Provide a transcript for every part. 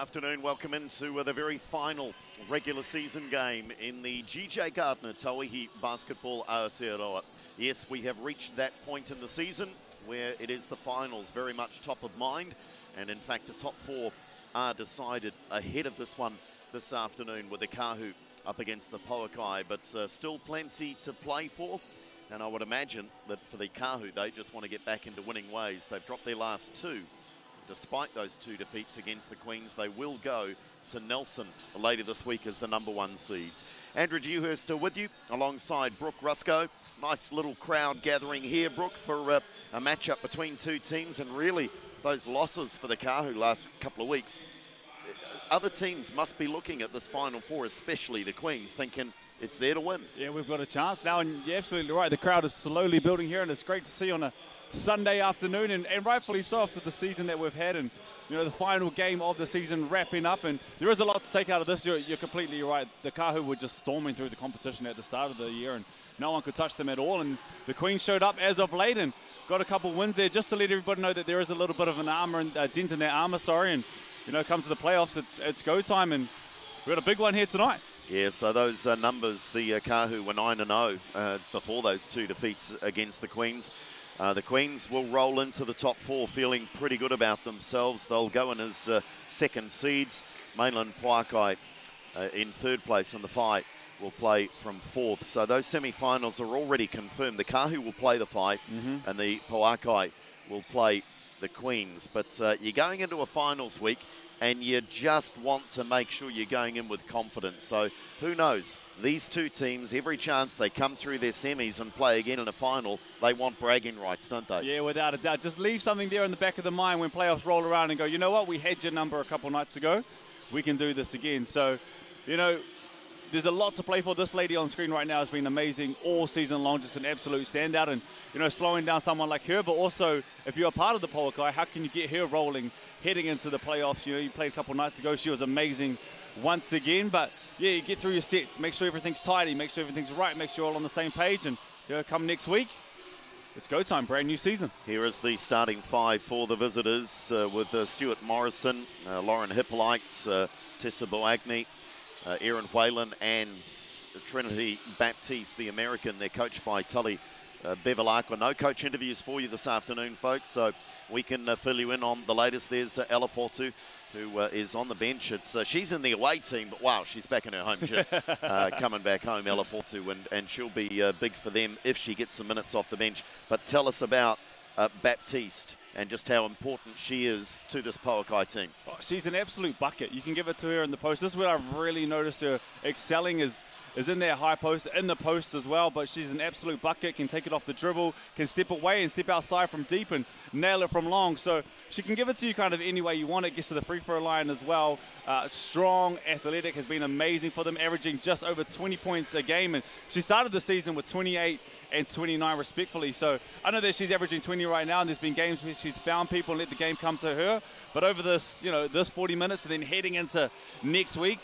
afternoon. Welcome into the very final regular season game in the GJ Gardner Tauihi Basketball Aotearoa. Yes, we have reached that point in the season where it is the finals, very much top of mind. And in fact, the top four are decided ahead of this one this afternoon with the Kahu up against the Pouakai. But still plenty to play for. And I would imagine that for the Kahu, they just want to get back into winning ways. They've dropped their last two. Despite those two defeats against the Queens, they will go to Nelson later this week as the #1 seeds. Andrew Dewhurst with you alongside Brooke Rusco. Nice little crowd gathering here, Brooke, for a matchup between two teams, and really those losses for the Kahu last couple of weeks. Other teams must be looking at this Final Four, especially the Queens, thinking it's there to win. Yeah, we've got a chance now, and you're absolutely right. The crowd is slowly building here, and it's great to see on a Sunday afternoon, and rightfully so after the season that we've had, and you know, the final game of the season wrapping up. And there is a lot to take out of this. You're completely right. The Kahu were just storming through the competition at the start of the year, and no one could touch them at all. And the Queens showed up as of late and got a couple wins there, just to let everybody know that there is a little bit of an dent in their armor. And you know, come to the playoffs, it's go time, and we've got a big one here tonight. Yeah, so those numbers, the Kahu were 9-0 before those two defeats against the Queens. The Queens will roll into the top four feeling pretty good about themselves. They'll go in as second seeds. Mainland Pouakai in third place in the fight will play from fourth. So those semi-finals are already confirmed. The Kahu will play the fight, and the Pouakai will play the Queens. But you're going into a finals week, and you just want to make sure you're going in with confidence. So who knows? These two teams, every chance they come through their semis and play again in a final, they want bragging rights, don't they? Yeah, without a doubt. Just leave something there in the back of the mind when playoffs roll around and go, you know what, we had your number a couple nights ago. We can do this again. So, you know, there's a lot to play for. This lady on screen right now has been amazing all season long, just an absolute standout. And, you know, slowing down someone like her, but also if you're a part of the Pouakai, how can you get her rolling heading into the playoffs? You know, you played a couple nights ago. She was amazing once again. But, yeah, you get through your sets. Make sure everything's tidy. Make sure everything's right. Make sure you're all on the same page. And, you know, come next week, it's go time. Brand new season. Here is the starting five for the visitors with Stuart Morrison, Lauren Hippolyte, Tessa Boagni, Erin Whalen, and Trinity Baptiste, the American. They're coached by Tully Bevilacqua. No coach interviews for you this afternoon, folks, so we can fill you in on the latest. There's Ella Fortu, who is on the bench. She's in the away team, but wow, she's back in her home gym, coming back home, Ella Fortu, and she'll be big for them if she gets some minutes off the bench. But tell us about Baptiste and just how important she is to this Pouakai team. Oh, she's an absolute bucket. You can give it to her in the post. This is where I've really noticed her excelling is in their high post, in the post as well, but she's an absolute bucket, can take it off the dribble, can step away and step outside from deep and nail it from long. So she can give it to you kind of any way you want it, gets to the free throw line as well. Strong, athletic, has been amazing for them, averaging just over 20 points a game. And she started the season with 28 and 29 respectfully. So I know that she's averaging 20 right now, and there's been games where she's found people and let the game come to her. But over this, you know, this 40 minutes and then heading into next week,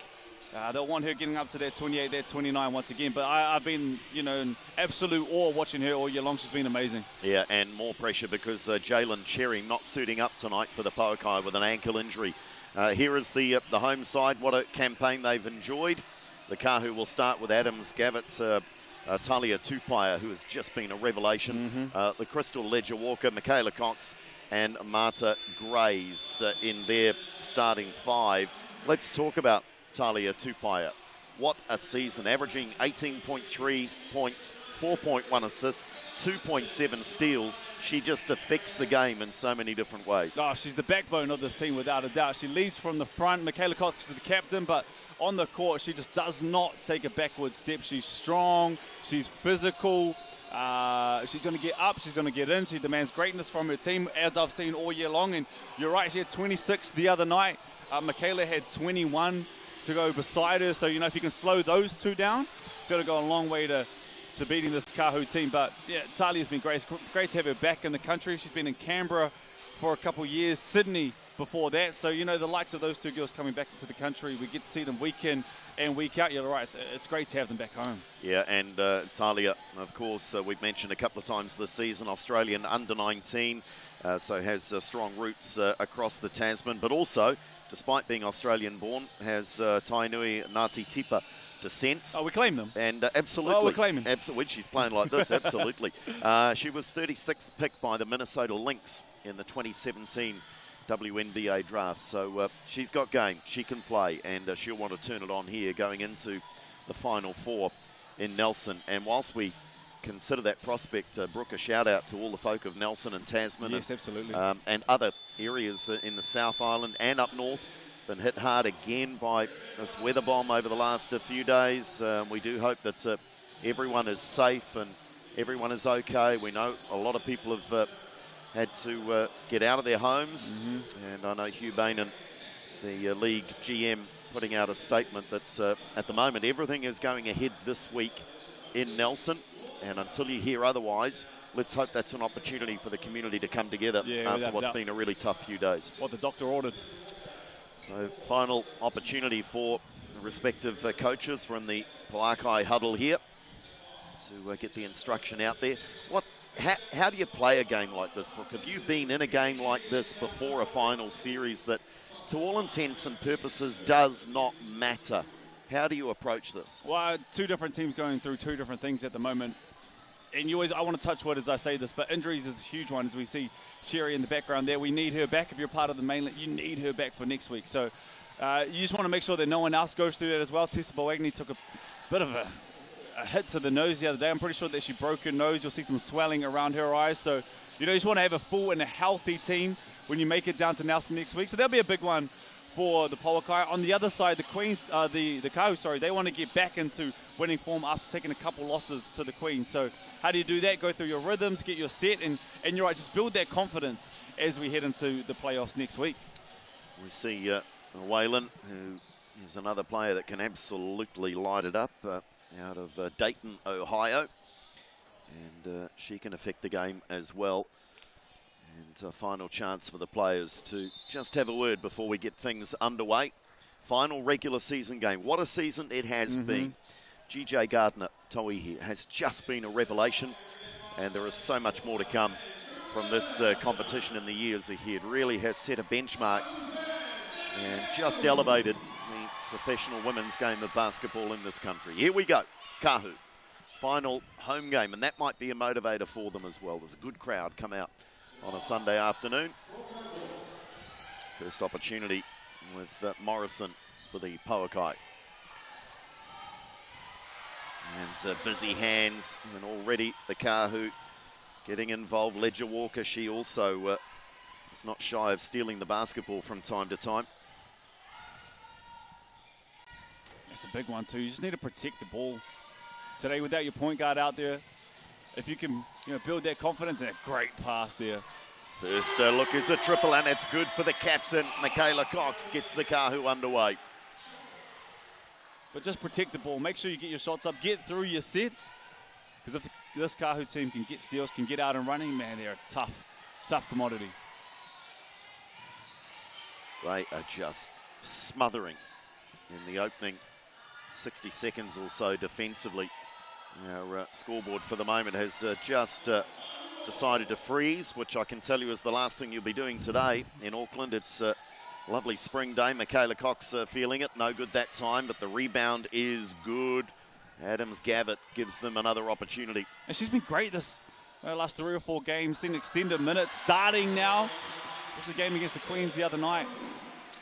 they'll want her getting up to that 28, that 29 once again. But I've been, you know, in absolute awe watching her all year long. She's been amazing. Yeah, and more pressure because Jalen Cherry not suiting up tonight for the Pouakai with an ankle injury. Here is the home side. What a campaign they've enjoyed. The Kahu will start with Adams, Gavitt, Talia Tupaia, who has just been a revelation. The Crystal Ledger Walker, Michaela Cox, and Marta Grays in their starting five. Let's talk about Talia Tupaia. What a season, averaging 18.3 points, 4.1 assists, 2.7 steals. She just affects the game in so many different ways. Oh, she's the backbone of this team without a doubt. She leads from the front. Michaela Cox is the captain, but on the court, she just does not take a backward step. She's strong, she's physical. She's going to get up, she's going to get in. She demands greatness from her team, as I've seen all year long. And you're right, she had 26 the other night. Michaela had 21 to go beside her. So, you know, if you can slow those two down, it's going to go a long way to beating this Kahu team. But, yeah, Talia's been great. It's great to have her back in the country. She's been in Canberra for a couple of years, Sydney before that. So, you know, the likes of those two girls coming back into the country, we get to see them week in and week out. You're right, it's great to have them back home. Yeah, and Talia, of course, we've mentioned a couple of times this season, Australian under-19, so has strong roots across the Tasman, but also, despite being Australian-born, has Tainui Ngāti Tipa descent. Oh, we claim them. And absolutely. Oh, we're claiming. Absolutely, she's playing like this, absolutely. She was 36th pick by the Minnesota Lynx in the 2017 WNBA draft. So she's got game, she can play, and she'll want to turn it on here going into the Final Four in Nelson. And whilst we consider that prospect, Brooke, a shout out to all the folk of Nelson and Tasman. Yes, absolutely. And other areas in the South Island and up north. Been hit hard again by this weather bomb over the last few days. We do hope that everyone is safe and everyone is okay. We know a lot of people have had to get out of their homes. And I know Hugh Bainan, the league GM, putting out a statement that at the moment everything is going ahead this week in Nelson. And until you hear otherwise, let's hope that's an opportunity for the community to come together after what's been a really tough few days. What the doctor ordered. So final opportunity for the respective coaches from the Pouakai huddle here to get the instruction out there. How do you play a game like this, Brooke? Have you been in a game like this before, a final series that, to all intents and purposes, does not matter? How do you approach this? Well, two different teams going through two different things at the moment. And I want to touch wood as I say this, but injuries is a huge one as we see Sherry in the background there. We need her back. If you're part of the mainland, you need her back for next week. So you just want to make sure that no one else goes through that as well. Tessa Boagni took a bit of a hit to the nose the other day. I'm pretty sure that she broke her nose. You'll see some swelling around her eyes. So, you just want to have a full and a healthy team when you make it down to Nelson next week. So that'll be a big one for the Pouakai. On the other side, the Queens, the Kahu, sorry, they want to get back into winning form after taking a couple losses to the Queens. So how do you do that? Go through your rhythms, get your set, and you're right, just build that confidence as we head into the playoffs next week. We see Waylon, who is another player that can absolutely light it up out of Dayton, Ohio. And she can affect the game as well. And a final chance for the players to just have a word before we get things underway. Final regular season game. What a season it has been. GJ Gardner, Tauihi, has just been a revelation. And there is so much more to come from this competition in the years ahead. Really has set a benchmark and just elevated the professional women's game of basketball in this country. Here we go. Kahu. Final home game. And that might be a motivator for them as well. There's a good crowd come out on a Sunday afternoon. First opportunity with Morrison for the Pouakai. And busy hands, and already the Kahu getting involved. Ledger Walker, she also is not shy of stealing the basketball from time to time. It's a big one too. You just need to protect the ball today without your point guard out there. If you can build that confidence, and a great pass there. First look is a triple, and it's good for the captain. Michaela Cox gets the Kahu underway. But just protect the ball. Make sure you get your shots up. Get through your sets. Because if this Kahu team can get steals, can get out and running, man, they're a tough commodity. They are just smothering in the opening 60 seconds or so defensively. Our scoreboard for the moment has just decided to freeze, which I can tell you is the last thing you'll be doing today in Auckland. It's a lovely spring day. Michaela Cox feeling it. No good that time, but the rebound is good. Adams Gavitt gives them another opportunity. And she's been great this last 3 or 4 games. Seen extended minutes starting now. This was a game against the Queens the other night.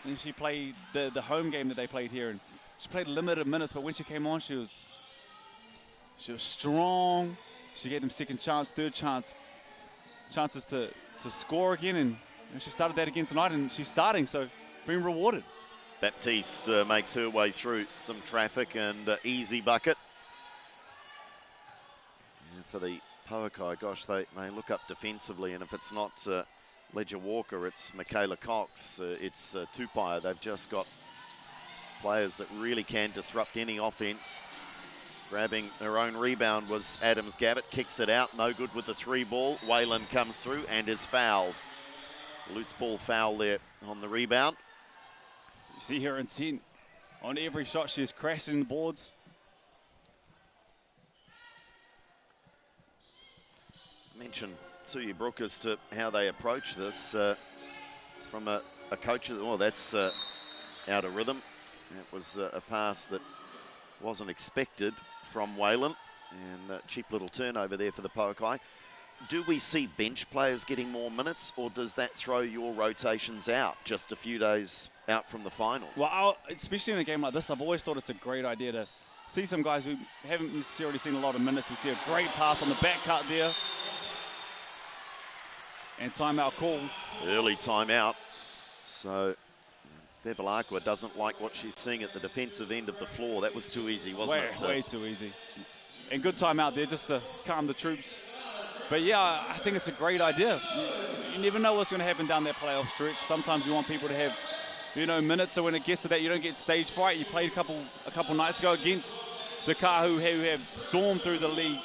And she played the home game that they played here. And she played limited minutes, but when she came on, she was strong. She gave them second chance, third chances to score again, and she started that again tonight, and she's starting, so being rewarded. Baptiste makes her way through some traffic, and easy bucket. And for the Pouakai, gosh, they look up defensively, and if it's not Ledger Walker, it's Michaela Cox, it's Tupaia. They've just got players that really can disrupt any offense. Grabbing her own rebound was Adams Gavitt, kicks it out, no good with the 3 ball. Waylon comes through and is fouled. Loose ball foul there on the rebound. You see her intent on every shot. She is crashing the boards. Mention to you, Brooke, as to how they approach this from a coach. Oh, that's out of rhythm. That was a pass that wasn't expected from Whalen, and a cheap little turnover there for the Pouakai. Do we see bench players getting more minutes, or does that throw your rotations out just a few days out from the finals? Well, especially in a game like this, I've always thought it's a great idea to see some guys who haven't necessarily seen a lot of minutes. We see a great pass on the back cut there. And timeout call. Early timeout. So Bevilacqua doesn't like what she's seeing at the defensive end of the floor. That was too easy, wasn't it? Way too easy. And good timeout there just to calm the troops. But yeah, I think it's a great idea. You never know what's going to happen down that playoff stretch. Sometimes you want people to have, you know, minutes, so when it gets to that, you don't get stage fright. You played a couple nights ago against the Kahu, who have stormed through the league,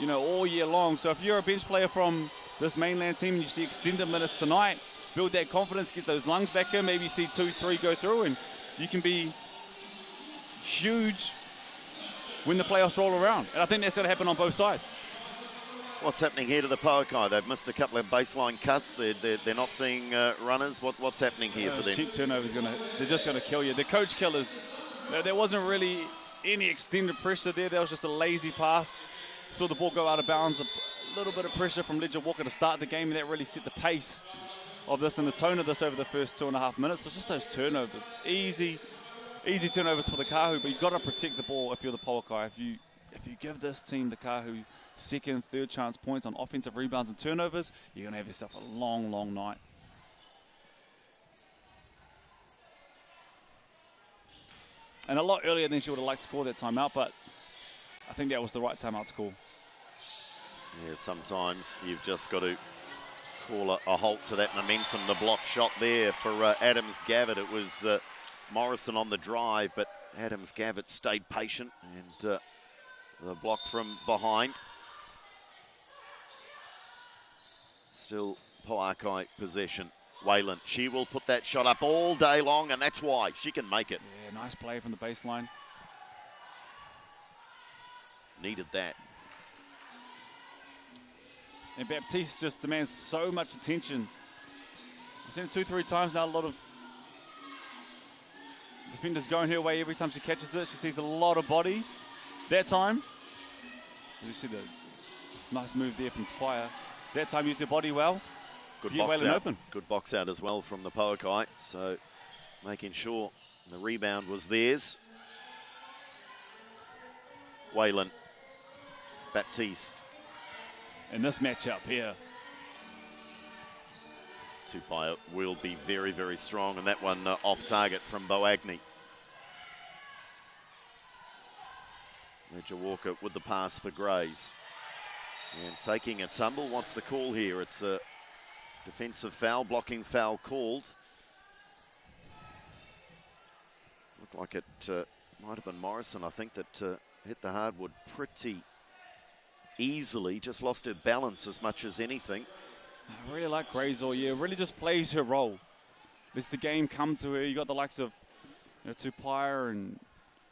you know, all year long. So if you're a bench player from this mainland team and you see extended minutes tonight, build that confidence, get those lungs back in, maybe you see 2-3 go through, and you can be huge when the playoffs roll around. And I think that's going to happen on both sides. What's happening here to the Pouakai? They've missed a couple of baseline cuts. They're not seeing runners. What's happening here for them? Cheap turnovers, they're just going to kill you. The coach killers. There wasn't really any extended pressure there. There was just a lazy pass. Saw the ball go out of bounds. A little bit of pressure from Ledger Walker to start the game, and that really set the pace of this and the tone of this over the first 2.5 minutes. So just those turnovers. Easy turnovers for the Kahu, but you've got to protect the ball if you're the Pouakai. If you give this team, the Kahu, second, third chance points on offensive rebounds and turnovers, you're going to have yourself a long, long night. And a lot earlier than she would have liked to call that timeout, but I think that was the right timeout to call. Yeah, sometimes you've just got to call a halt to that momentum. The block shot there for Adams-Gavitt. It was Morrison on the drive, but Adams-Gavitt stayed patient, and the block from behind. Still Pouakai possession. Whalen, she will put that shot up all day long, and that's why she can make it. Yeah, nice play from the baseline. Needed that. And Baptiste just demands so much attention. I've seen it 2-3 times now. A lot of defenders going her way every time she catches it. She sees a lot of bodies. That time, you see the nice move there from Tauihi. That time used her body well. Good to get box Whalen out. open. Good box out as well from the Pouakai. So making sure the rebound was theirs. Whalen, Baptiste. In this matchup here, Tauihi will be very, very strong, and that one off target from Boagni. Ledger Walker with the pass for Grays. And taking a tumble. What's the call here? It's a defensive foul, blocking foul called. Looked like it might have been Morrison, I think, that hit the hardwood pretty easily. Just lost her balance as much as anything. I really like Grays all year. Really just plays her role. Lets the game come to her. You got the likes of, you know, Tauihi and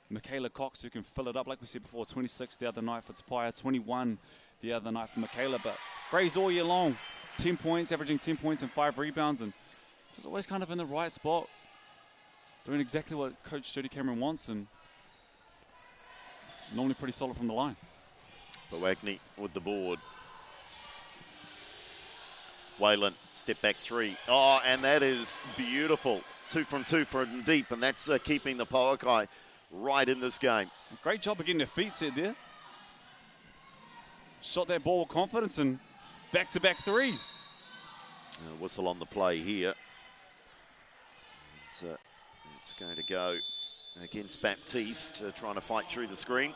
Michaela Cox, who can fill it up. Like we said before, 26 the other night for Tauihi, 21 the other night for Michaela. But Grays all year long, 10 points, averaging 10 points and 5 rebounds, and just always kind of in the right spot, doing exactly what Coach Jody Cameron wants, and normally pretty solid from the line. Boagni with the board. Whalen, step back three. Oh, and that is beautiful. 2 from 2 from deep, and that's keeping the Pouakai right in this game. Great job of getting their feet set there. Shot that ball with confidence and back-to-back threes. Whistle on the play here. It's going to go against Baptiste, trying to fight through the screen.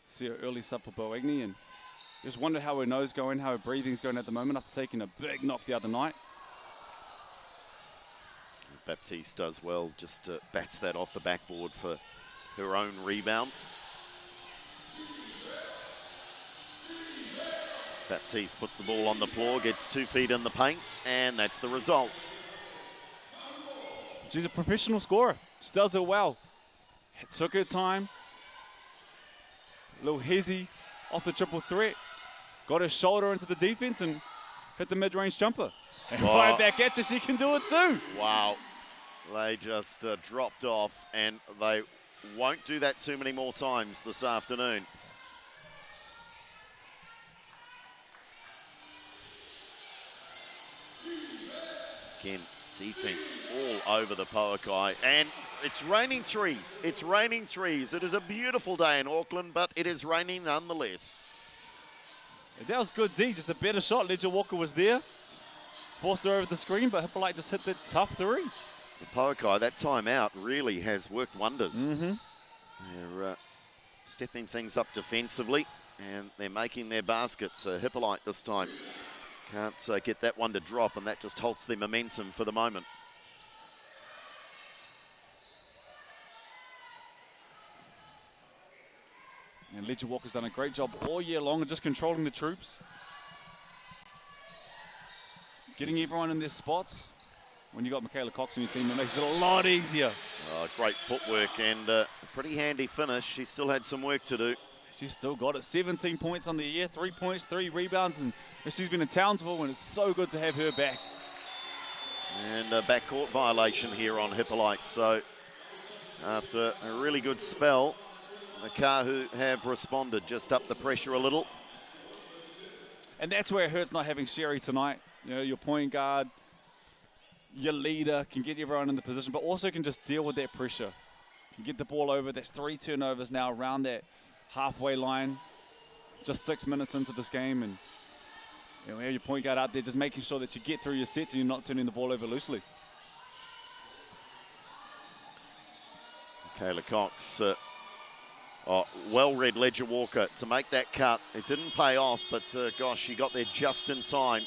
See her early sub for Boagni, and just wonder how her nose going, how her breathing's going at the moment after taking a big knock the other night. Baptiste does well, just bats that off the backboard for her own rebound. Baptiste puts the ball on the floor, gets 2 feet in the paints, and that's the result. She's a professional scorer. She does it well. Took her time. A little hezzy off the triple threat. Got her shoulder into the defense and hit the mid-range jumper. And right back at you, she can do it too. Wow. They just dropped off, and they won't do that too many more times this afternoon. Again, defense all over the Pouakai, and it's raining threes. It's raining threes. It is a beautiful day in Auckland, but it is raining nonetheless. That was good, Z. Just a better shot. Ledger Walker was there. Forced her over the screen, but Hippolyte just hit the tough three. The Pouakai, that timeout really has worked wonders. Mm-hmm. They're stepping things up defensively, and they're making their baskets. Hippolyte this time can't get that one to drop, and that just halts their momentum for the moment. And Ledger Walker's done a great job all year long of just controlling the troops. Getting everyone in their spots. When you got Michaela Cox on your team, it makes it a lot easier. Great footwork and a pretty handy finish. She still had some work to do. She's still got it. 17 points on the year, 3 points, 3 rebounds, and she's been in Townsville, and it's so good to have her back. And a backcourt violation here on Hippolyte. So after a really good spell, the Kahu have responded, just up the pressure a little. And that's where it hurts not having Sherry tonight. You know, your point guard, your leader can get everyone in the position, but also can just deal with that pressure. Can get the ball over. That's 3 turnovers now around that halfway line. Just 6 minutes into this game, and you know, have your point guard out there just making sure that you get through your sets and you're not turning the ball over loosely. Kayla Cox, well-read Ledger Walker to make that cut. It didn't pay off, but gosh, she got there just in time.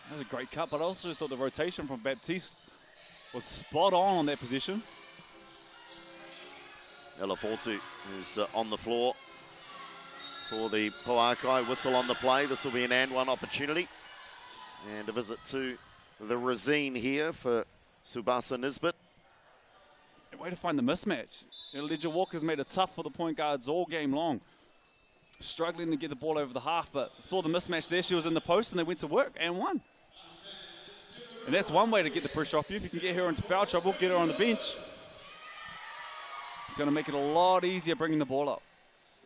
That was a great cut, but I also thought the rotation from Baptiste was spot on that position. Ella Fortu is on the floor for the Pouakai. Whistle on the play. This will be an and one opportunity. And a visit to the Resine here for Subasa Nisbet. A way to find the mismatch. You know, Ledger Walker's made it tough for the point guards all game long. Struggling to get the ball over the half, but saw the mismatch there. She was in the post and they went to work and won. And that's one way to get the pressure off you. If you can get her into foul trouble, get her on the bench. It's going to make it a lot easier bringing the ball up.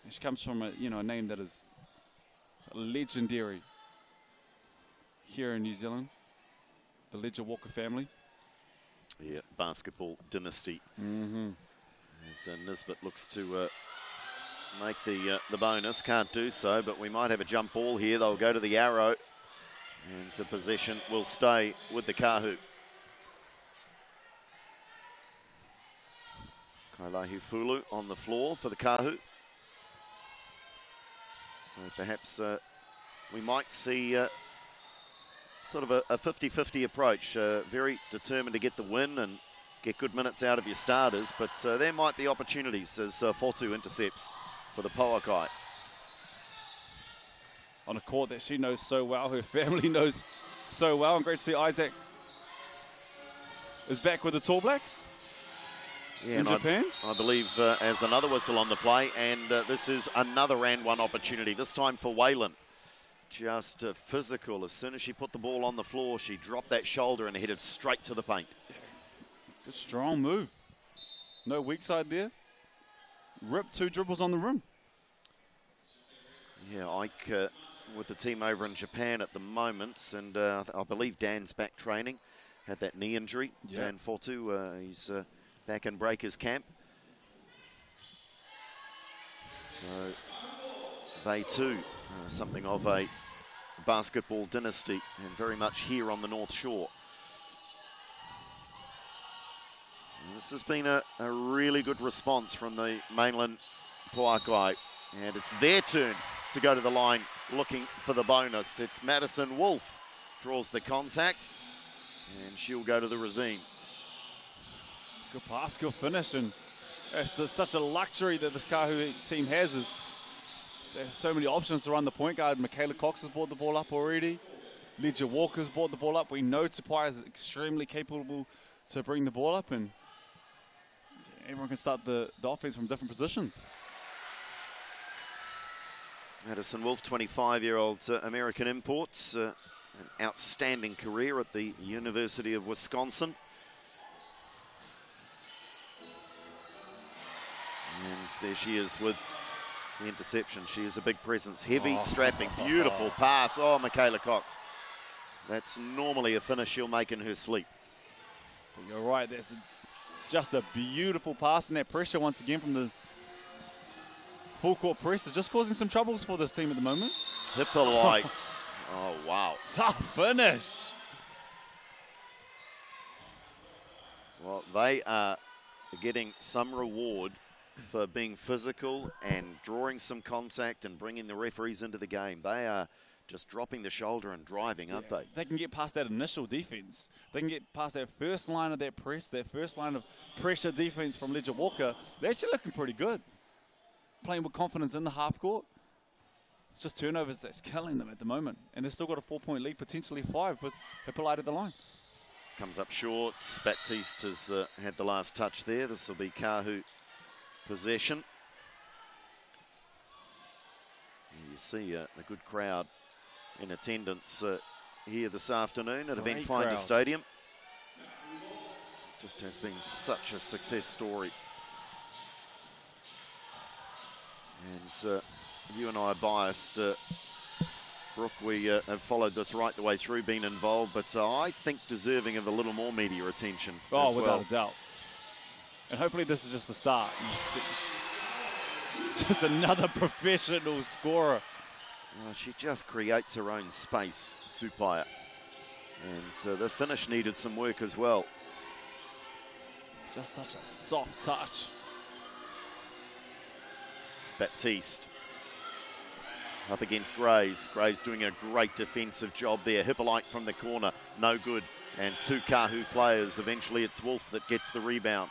And she comes from a name that is legendary here in New Zealand. The Ledger Walker family. Yeah, basketball dynasty. Mm-hmm. As Nisbet looks to make the bonus. Can't do so, but we might have a jump ball here. They'll go to the arrow. And the possession will stay with the Kahu. Kailahi Fulu on the floor for the Kahu. So perhaps we might see sort of a 50-50 approach. Very determined to get the win and get good minutes out of your starters, but there might be opportunities as Fortu intercepts for the Pouakai. On a court that she knows so well, her family knows so well, and great to see Isaac is back with the Tall Blacks in Japan. I believe as another whistle on the play, and this is another and one opportunity, this time for Whalen. Just physical. As soon as she put the ball on the floor, she dropped that shoulder and headed straight to the paint. Good strong move. No weak side there. Ripped 2 dribbles on the rim. Yeah, Ike with the team over in Japan at the moment, and I believe Dan's back training. Had that knee injury. Yep. Dan Fortu, he's back in Breakers camp. So they too, something of a basketball dynasty, and very much here on the North Shore. And this has been a really good response from the Mainland Pouakai, and it's their turn to go to the line looking for the bonus. It's Madison Wolf draws the contact, and she'll go to the Resine. Good pass, good finish, and That's such a luxury that this Kahu team has, is there's so many options to run the point guard. Michaela Cox has brought the ball up already. Legia Walker's brought the ball up. We know Tauihi is extremely capable to bring the ball up, and everyone can start the offense from different positions. Madison Wolf, 25-year-old American imports, an outstanding career at the University of Wisconsin. And there she is with the interception. She is a big presence. Heavy, strapping, beautiful pass. Oh, Michaela Cox. That's normally a finish she'll make in her sleep. You're right. That's just a beautiful pass, and that pressure once again from the full court press is just causing some troubles for this team at the moment. Hippolytes. Oh, wow. Tough finish. Well, they are getting some reward for being physical and drawing some contact and bringing the referees into the game. They are just dropping the shoulder and driving, aren't they? They can get past that initial defense. They can get past that first line of that press, that first line of pressure defense from Legia Walker. They're actually looking pretty good. Playing with confidence in the half court. It's just turnovers that's killing them at the moment. And they've still got a 4-point lead, potentially 5, with Hippolyte at the line. Comes up short. Baptiste has had the last touch there. This will be Kahu possession. You see a good crowd in attendance here this afternoon at Eventfinda Stadium. Just has been such a success story. And you and I are biased. Brooke, we have followed this right the way through, been involved, but I think deserving of a little more media attention as well. Without a doubt. And hopefully this is just the start. Just another professional scorer. She just creates her own space, Tauihi. And the finish needed some work as well. Just such a soft touch. Baptiste up against Grays. Grays doing a great defensive job there. Hippolyte from the corner, no good. And two Kahu players. Eventually it's Wolf that gets the rebound.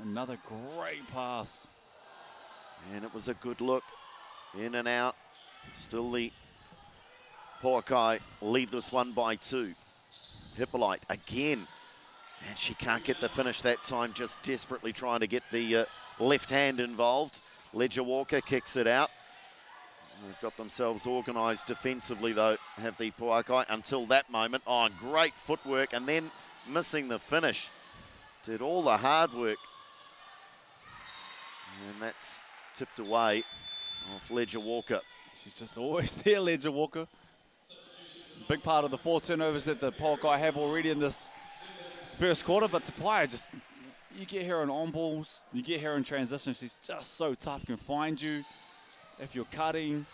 Another great pass. And it was a good look. In and out. Still the Pouakai lead this one by 2. Hippolyte again. And she can't get the finish that time, just desperately trying to get the left hand involved. Legia Walker kicks it out. They've got themselves organised defensively, though, have the Pouakai until that moment. Oh, great footwork, and then missing the finish. Did all the hard work. And that's tipped away off Legia Walker. She's just always there, Legia Walker. Big part of the 4 turnovers that the Pouakai have already in this first quarter, but Tauihi just, you get her on balls, you get her in transition. She's just so tough, can find you if you're cutting,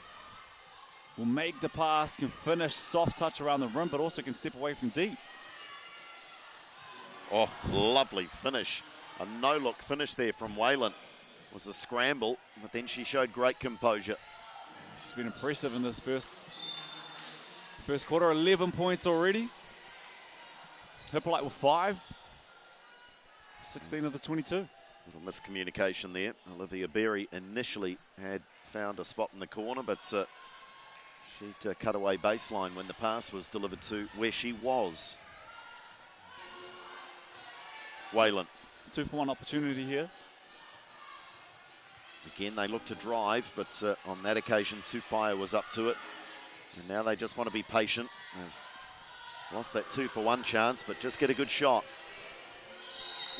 will make the pass, can finish, soft touch around the rim, but also can step away from deep. Oh, lovely finish. A no-look finish there from Wayland. It was a scramble, but then she showed great composure. She's been impressive in this first quarter, 11 points already. Hippolyte with 5, 16 of the 22. Little miscommunication there. Olivia Berry initially had found a spot in the corner, but she'd cut away baseline when the pass was delivered to where she was. Wayland. 2-for-1 opportunity here. Again, they look to drive, but on that occasion, Tauihi was up to it. And now they just want to be patient. They've lost that 2-for-1 chance, but just get a good shot.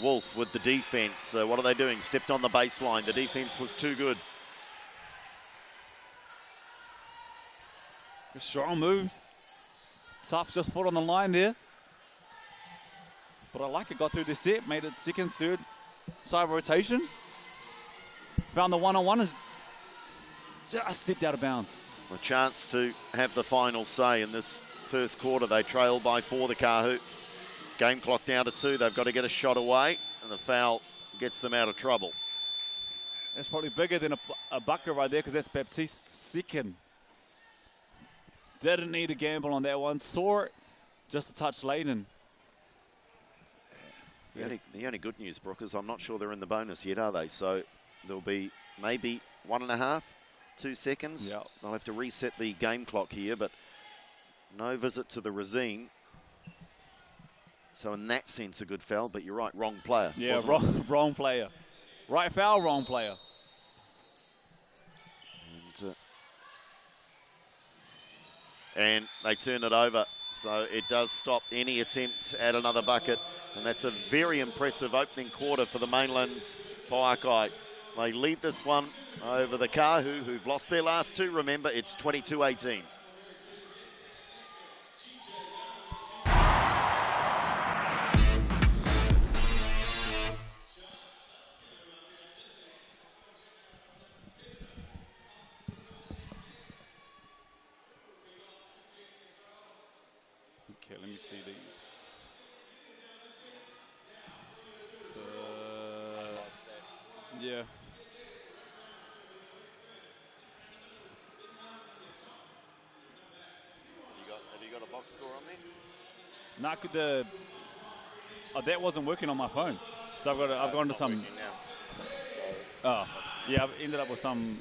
Wolf with the defense. What are they doing? Stepped on the baseline. The defense was too good. A strong move. Tough, just foot on the line there. But I like it. Got through the set, made it second, third side rotation. Found the one-on-one and just stepped out of bounds. A chance to have the final say in this first quarter. They trail by 4, the Kahu. Game clock down to 2. They've got to get a shot away, and the foul gets them out of trouble. That's probably bigger than a bucket right there, because that's Baptiste's second. Didn't need a gamble on that one. Saw it just a touch late and The only good news, Brooke, is I'm not sure they're in the bonus yet, are they? So there'll be maybe 1.5, 2 seconds. Yep. They'll have to reset the game clock here, but no visit to the Razine. So in that sense, a good foul, but you're right, wrong player. Yeah, wrong player. Right foul, wrong player. And they turn it over, so it does stop any attempts at another bucket. And that's a very impressive opening quarter for the Mainland Pouakai. They lead this one over the Kahu, who've lost their last two. Remember, it's 22-18. Okay, let me see these. Yeah. Have you got a box score on there? Nah, that wasn't working on my phone, so I've gone to some. Oh, yeah, I've ended up with some.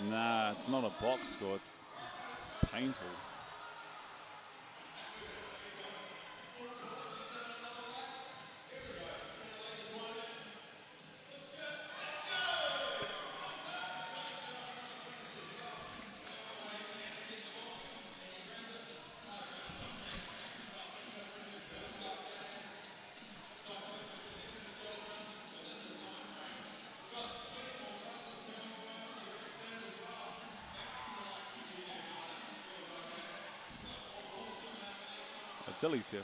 Nah, it's not a box score, it's painful. Dilly's here.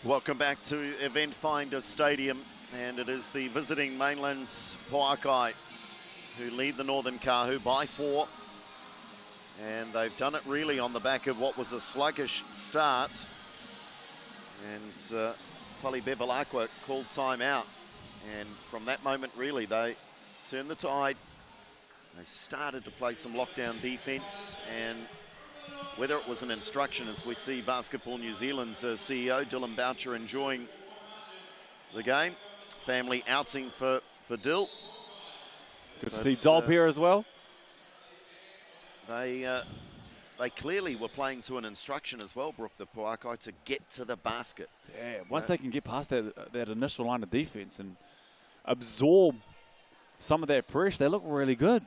Welcome back to Eventfinda Stadium, and it is the visiting Mainland Pouakai who lead the Northern Kahu by 4. And they've done it really on the back of what was a sluggish start. And Tauihi Basketball called timeout. And from that moment, really, they turned the tide. They started to play some lockdown defense, and whether it was an instruction, as we see Basketball New Zealand's CEO Dylan Boucher enjoying the game. Family outing for Dill. Good to see Dob here as well. They clearly were playing to an instruction as well, Brooke, the Pouakai, to get to the basket. Yeah, once they can get past that initial line of defense and absorb some of that pressure, they look really good.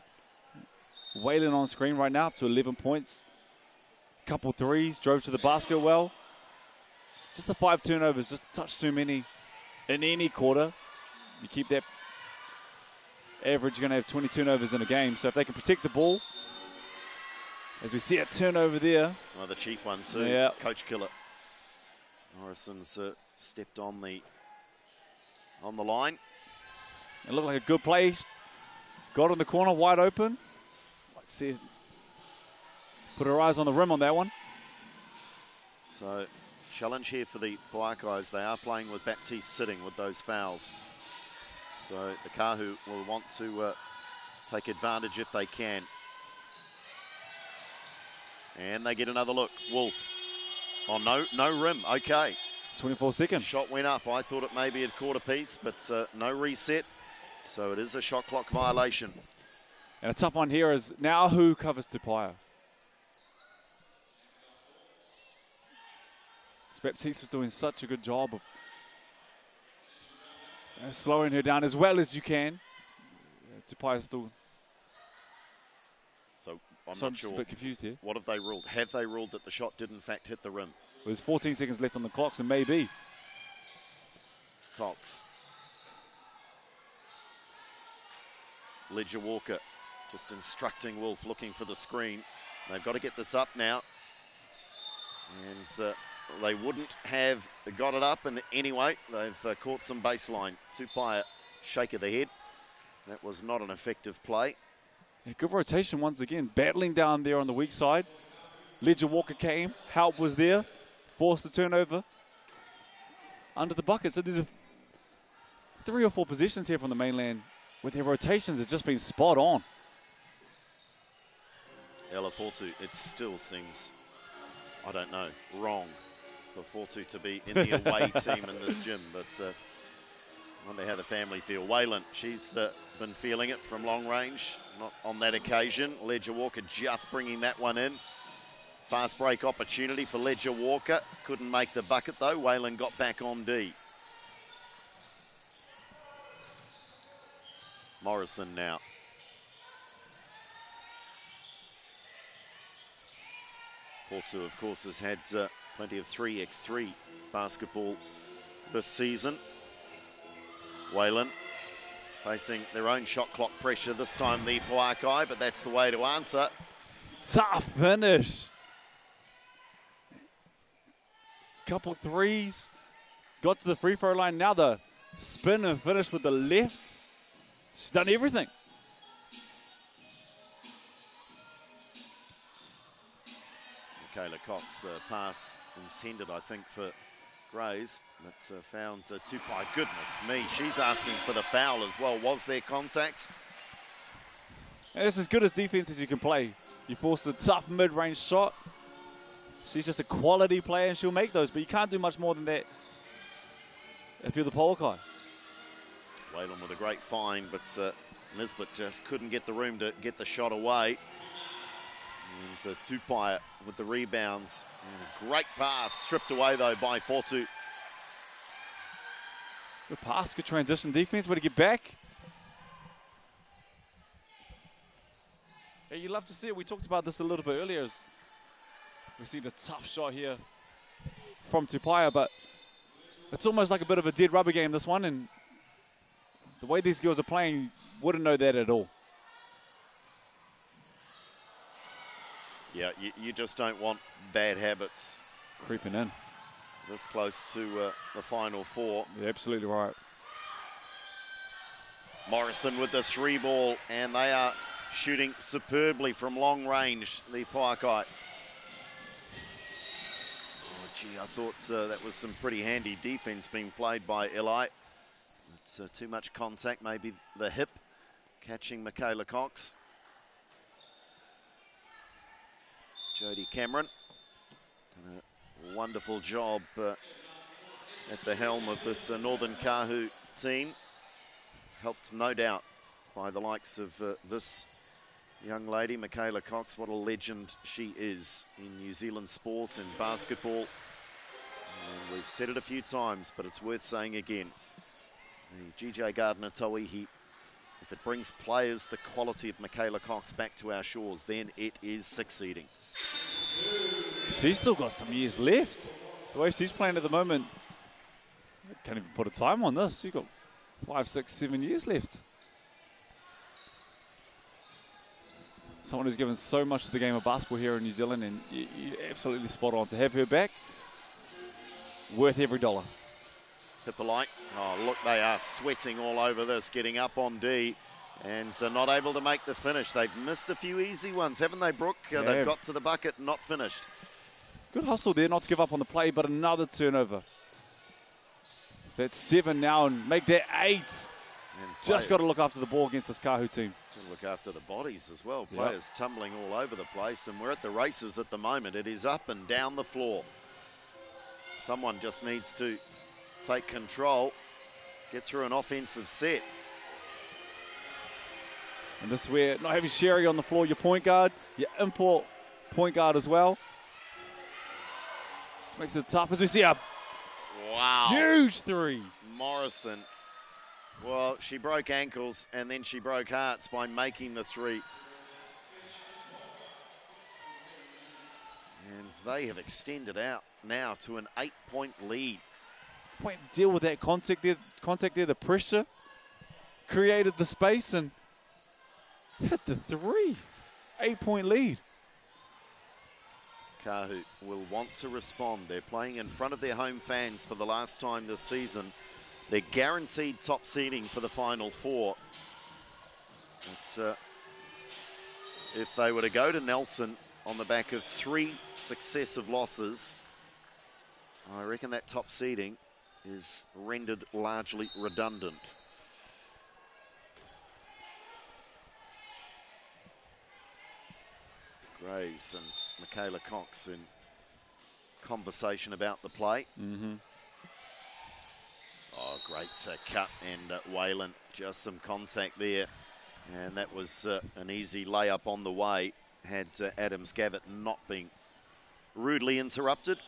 Waylon on screen right now, up to 11 points. Couple threes, drove to the basket well. Just the 5 turnovers, just a touch too many in any quarter. You keep that average, you're going to have 20 turnovers in a game. So if they can protect the ball, as we see a turnover there. Another cheap one too, yeah. Coach killer. Morrison's stepped on the line. It looked like a good play. Got in the corner, wide open. Like see, put her eyes on the rim on that one. So, challenge here for the Pouakais. They are playing with Baptiste sitting with those fouls. So, the Kahu will want to take advantage if they can. And they get another look. Wolf. Oh, no rim. Okay. 24 seconds. Shot went up. I thought it maybe had caught a piece, but no reset. So it is a shot clock violation. And a tough one here is now who covers Tupaia? Baptiste was doing such a good job of slowing her down as well as you can. Tupaia still. So I'm not sure. A bit confused here. What have they ruled? Have they ruled that the shot did in fact hit the rim? There's 14 seconds left on the clock, so maybe. Cox. Ledger Walker just instructing Wolf, looking for the screen. They've got to get this up now. And they wouldn't have got it up, and anyway, they've caught some baseline. Tupaia, shake of the head. That was not an effective play. Yeah, good rotation once again. Battling down there on the weak side. Ledger Walker came. Help was there. Forced the turnover. Under the bucket. So there's 3 or 4 positions here from the mainland with their rotations have just been spot on. Ella Fortu, it still seems, I don't know, wrong for Fortu to be in the away team in this gym, but I wonder how the family feel. Waylon, she's been feeling it from long range, not on that occasion. Ledger Walker just bringing that one in. Fast break opportunity for Ledger Walker. Couldn't make the bucket though. Waylon got back on D. Morrison now. Fortu, of course, has had plenty of 3x3 basketball this season. Waylon facing their own shot clock pressure this time, the Pouakai, but that's the way to answer. Tough finish. Couple threes. Got to the free throw line. Now the spin and finish with the left. She's done everything. Michaela Cox, pass intended, I think, for Grays, but found Tupai. Goodness me, she's asking for the foul as well. Was there contact? And it's as good as defense as you can play. You force a tough mid-range shot. She's just a quality player and she'll make those, but you can't do much more than that if you're the Pouakai. Waylon with a great find, but Nisbet just couldn't get the room to get the shot away. And Tupai with the rebounds. And a great pass, stripped away though by Fortu. Good pass, good transition defense, way to get back. Yeah, you love to see it. We talked about this a little bit earlier. We see the tough shot here from Tupai, but it's almost like a bit of a dead rubber game, this one, and the way these girls are playing, wouldn't know that at all. Yeah, you just don't want bad habits creeping in this close to the Final Four. You're absolutely right. Morrison with the 3 ball, and they are shooting superbly from long range, the Pouakai. Oh, gee, I thought that was some pretty handy defense being played by Eli. It's too much contact, maybe the hip catching Michaela Cox. Jodie Cameron done a wonderful job at the helm of this Northern Kahu team. Helped, no doubt, by the likes of this young lady, Michaela Cox. What a legend she is in New Zealand sport and basketball. And we've said it a few times, but it's worth saying again. The GJ Gardner Tauihi, if it brings players the quality of Michaela Cox back to our shores, then it is succeeding. She's still got some years left. The way she's playing at the moment, I can't even put a time on this. She's got 5, 6, 7 years left. Someone who's given so much to the game of basketball here in New Zealand, and you're absolutely spot on. To have her back, worth every dollar. Hippolyte, oh look, they are sweating all over this, getting up on D, and not able to make the finish. They've missed a few easy ones, haven't they, Brooke? They've got to the bucket, not finished. Good hustle there, not to give up on the play, but another turnover. That's 7 now, and make that 8. Just got to look after the ball against this Kahu team. Look after the bodies as well. Players tumbling all over the place, and we're at the races at the moment. It is up and down the floor. Someone just needs to take control, get through an offensive set. And this is where not having Sherry on the floor, your point guard, your import point guard as well. This makes it tough as we see a huge 3. Morrison. Well, she broke ankles and then she broke hearts by making the 3. And they have extended out now to an 8-point lead. Point deal with that contact there, the pressure, created the space and hit the 3. 8-point lead. Kahu will want to respond. They're playing in front of their home fans for the last time this season. They're guaranteed top seeding for the Final Four. It's if they were to go to Nelson on the back of 3 successive losses, I reckon that top seeding is rendered largely redundant. Grays and Michaela Cox in conversation about the play. Oh, great cut, and Whalen, just some contact there. And that was an easy layup on the way, had Adams Gavitt not been rudely interrupted.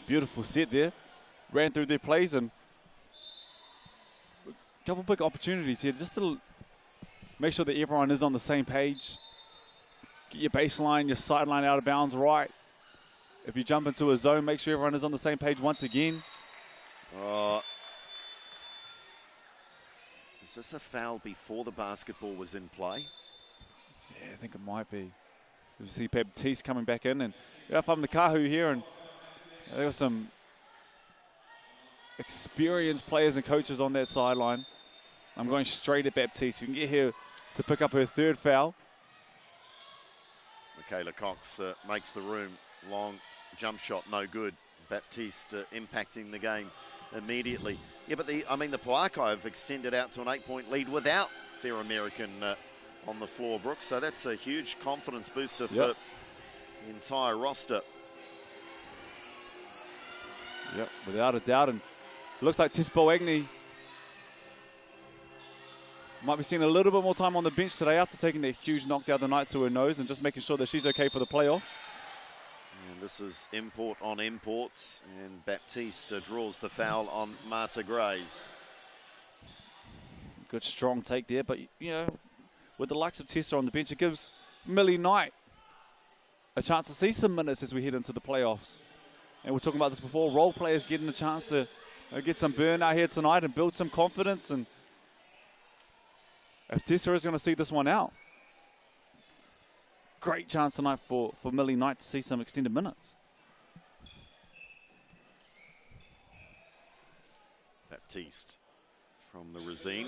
Beautiful set there. Ran through their plays, and a couple big opportunities here just to make sure that everyone is on the same page. Get your baseline, your sideline out of bounds right. If you jump into a zone, make sure everyone is on the same page once again. Is this a foul before the basketball was in play? Yeah, I think it might be. You see Baptiste coming back in, and if I'm the Kahu here, and there were some experienced players and coaches on that sideline. I'm going straight at Baptiste. You can get here to pick up her 3rd foul. Michaela Cox makes the room. Long jump shot, no good. Baptiste impacting the game immediately. Yeah, but the Pouakai have extended out to an 8-point lead without their American on the floor, Brooks. So that's a huge confidence booster for the entire roster. Yep, without a doubt. And it looks like Tisbo Agni might be seeing a little bit more time on the bench today after taking that huge knock the other night to her nose and just making sure that she's okay for the playoffs. And this is import on imports, and Baptiste draws the foul on Marta Grays. Good strong take there, but you know, with the likes of Tessa on the bench, it gives Millie Knight a chance to see some minutes as we head into the playoffs. And we're talking about this before, role players getting a chance to get some burnout here tonight and build some confidence. And if Tessa is going to see this one out, great chance tonight for Millie Knight to see some extended minutes. Baptiste from the Racine.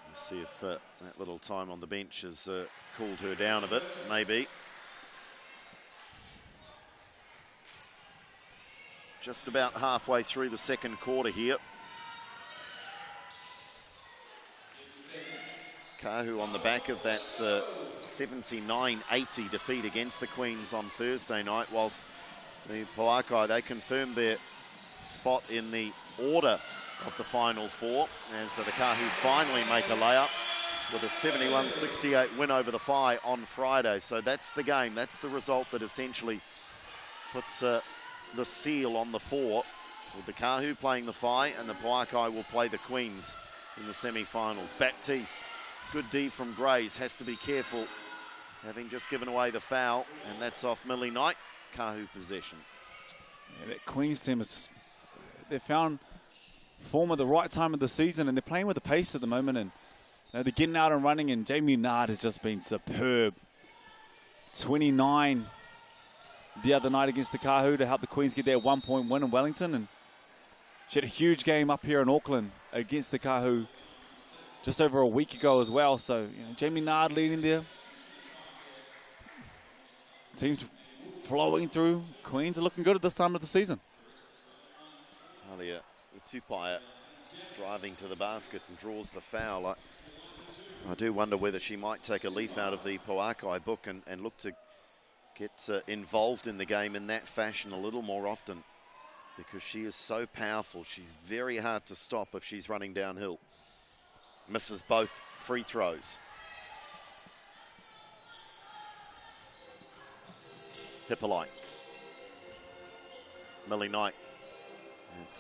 We'll see if that little time on the bench has cooled her down a bit, maybe. Just about halfway through the second quarter here. Kahu on the back of that 79-80 defeat against the Queens on Thursday night, whilst the Pouakai, they confirmed their spot in the order of the Final Four as the Kahu finally make a layup with a 71-68 win over the Phi on Friday. So that's the game, that's the result that essentially puts the seal on the 4, with the Kahu playing the Phi and the Pouakai will play the Queens in the semi-finals. Baptiste, good D from Grays, has to be careful, having just given away the foul, and that's off Millie Knight. Kahu possession. Yeah, that Queens team they found form at the right time of the season, and they're playing with the pace at the moment, and they're getting out and running, and Jamie Nard has just been superb. 29 the other night against the Kahu to help the Queens get their 1-point win in Wellington, and she had a huge game up here in Auckland against the Kahu just over a week ago as well. So, you know, Jamie Nard leading there. Team's flowing through. Queens are looking good at this time of the season. Talia Tupaya driving to the basket and draws the foul. I do wonder whether she might take a leaf out of the Pouakai book and look to get involved in the game in that fashion a little more often, because she is so powerful. She's very hard to stop if she's running downhill. Misses both free throws. Hippolyte. Millie Knight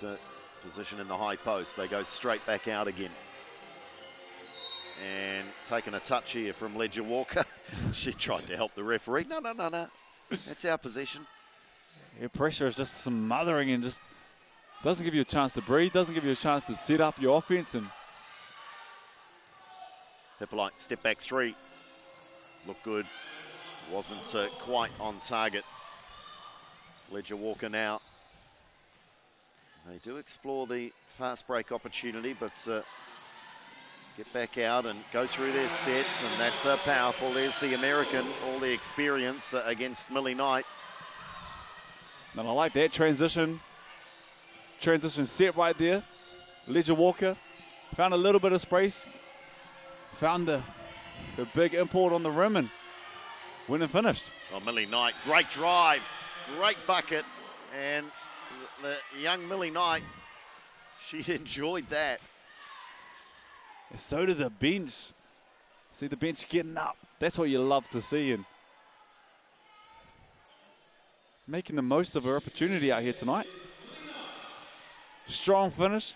at position in the high post. They go straight back out again. And taking a touch here from Ledger Walker. She tried to help the referee. No. That's our possession. Your pressure is just smothering and just doesn't give you a chance to breathe, doesn't give you a chance to set up your offense. And Hippolyte, step back 3. Look good. Wasn't quite on target. Ledger Walker now. They do explore the fast break opportunity, but get back out and go through their set, and that's powerful. There's the American, all the experience against Millie Knight. And I like that transition set right there. Ledger Walker found a little bit of space, found the big import on the rim, and went and finished. Oh, Millie Knight, great drive, great bucket, and the young Millie Knight, she enjoyed that. And so did the bench. See the bench getting up. That's what you love to see, and making the most of her opportunity out here tonight. Strong finish.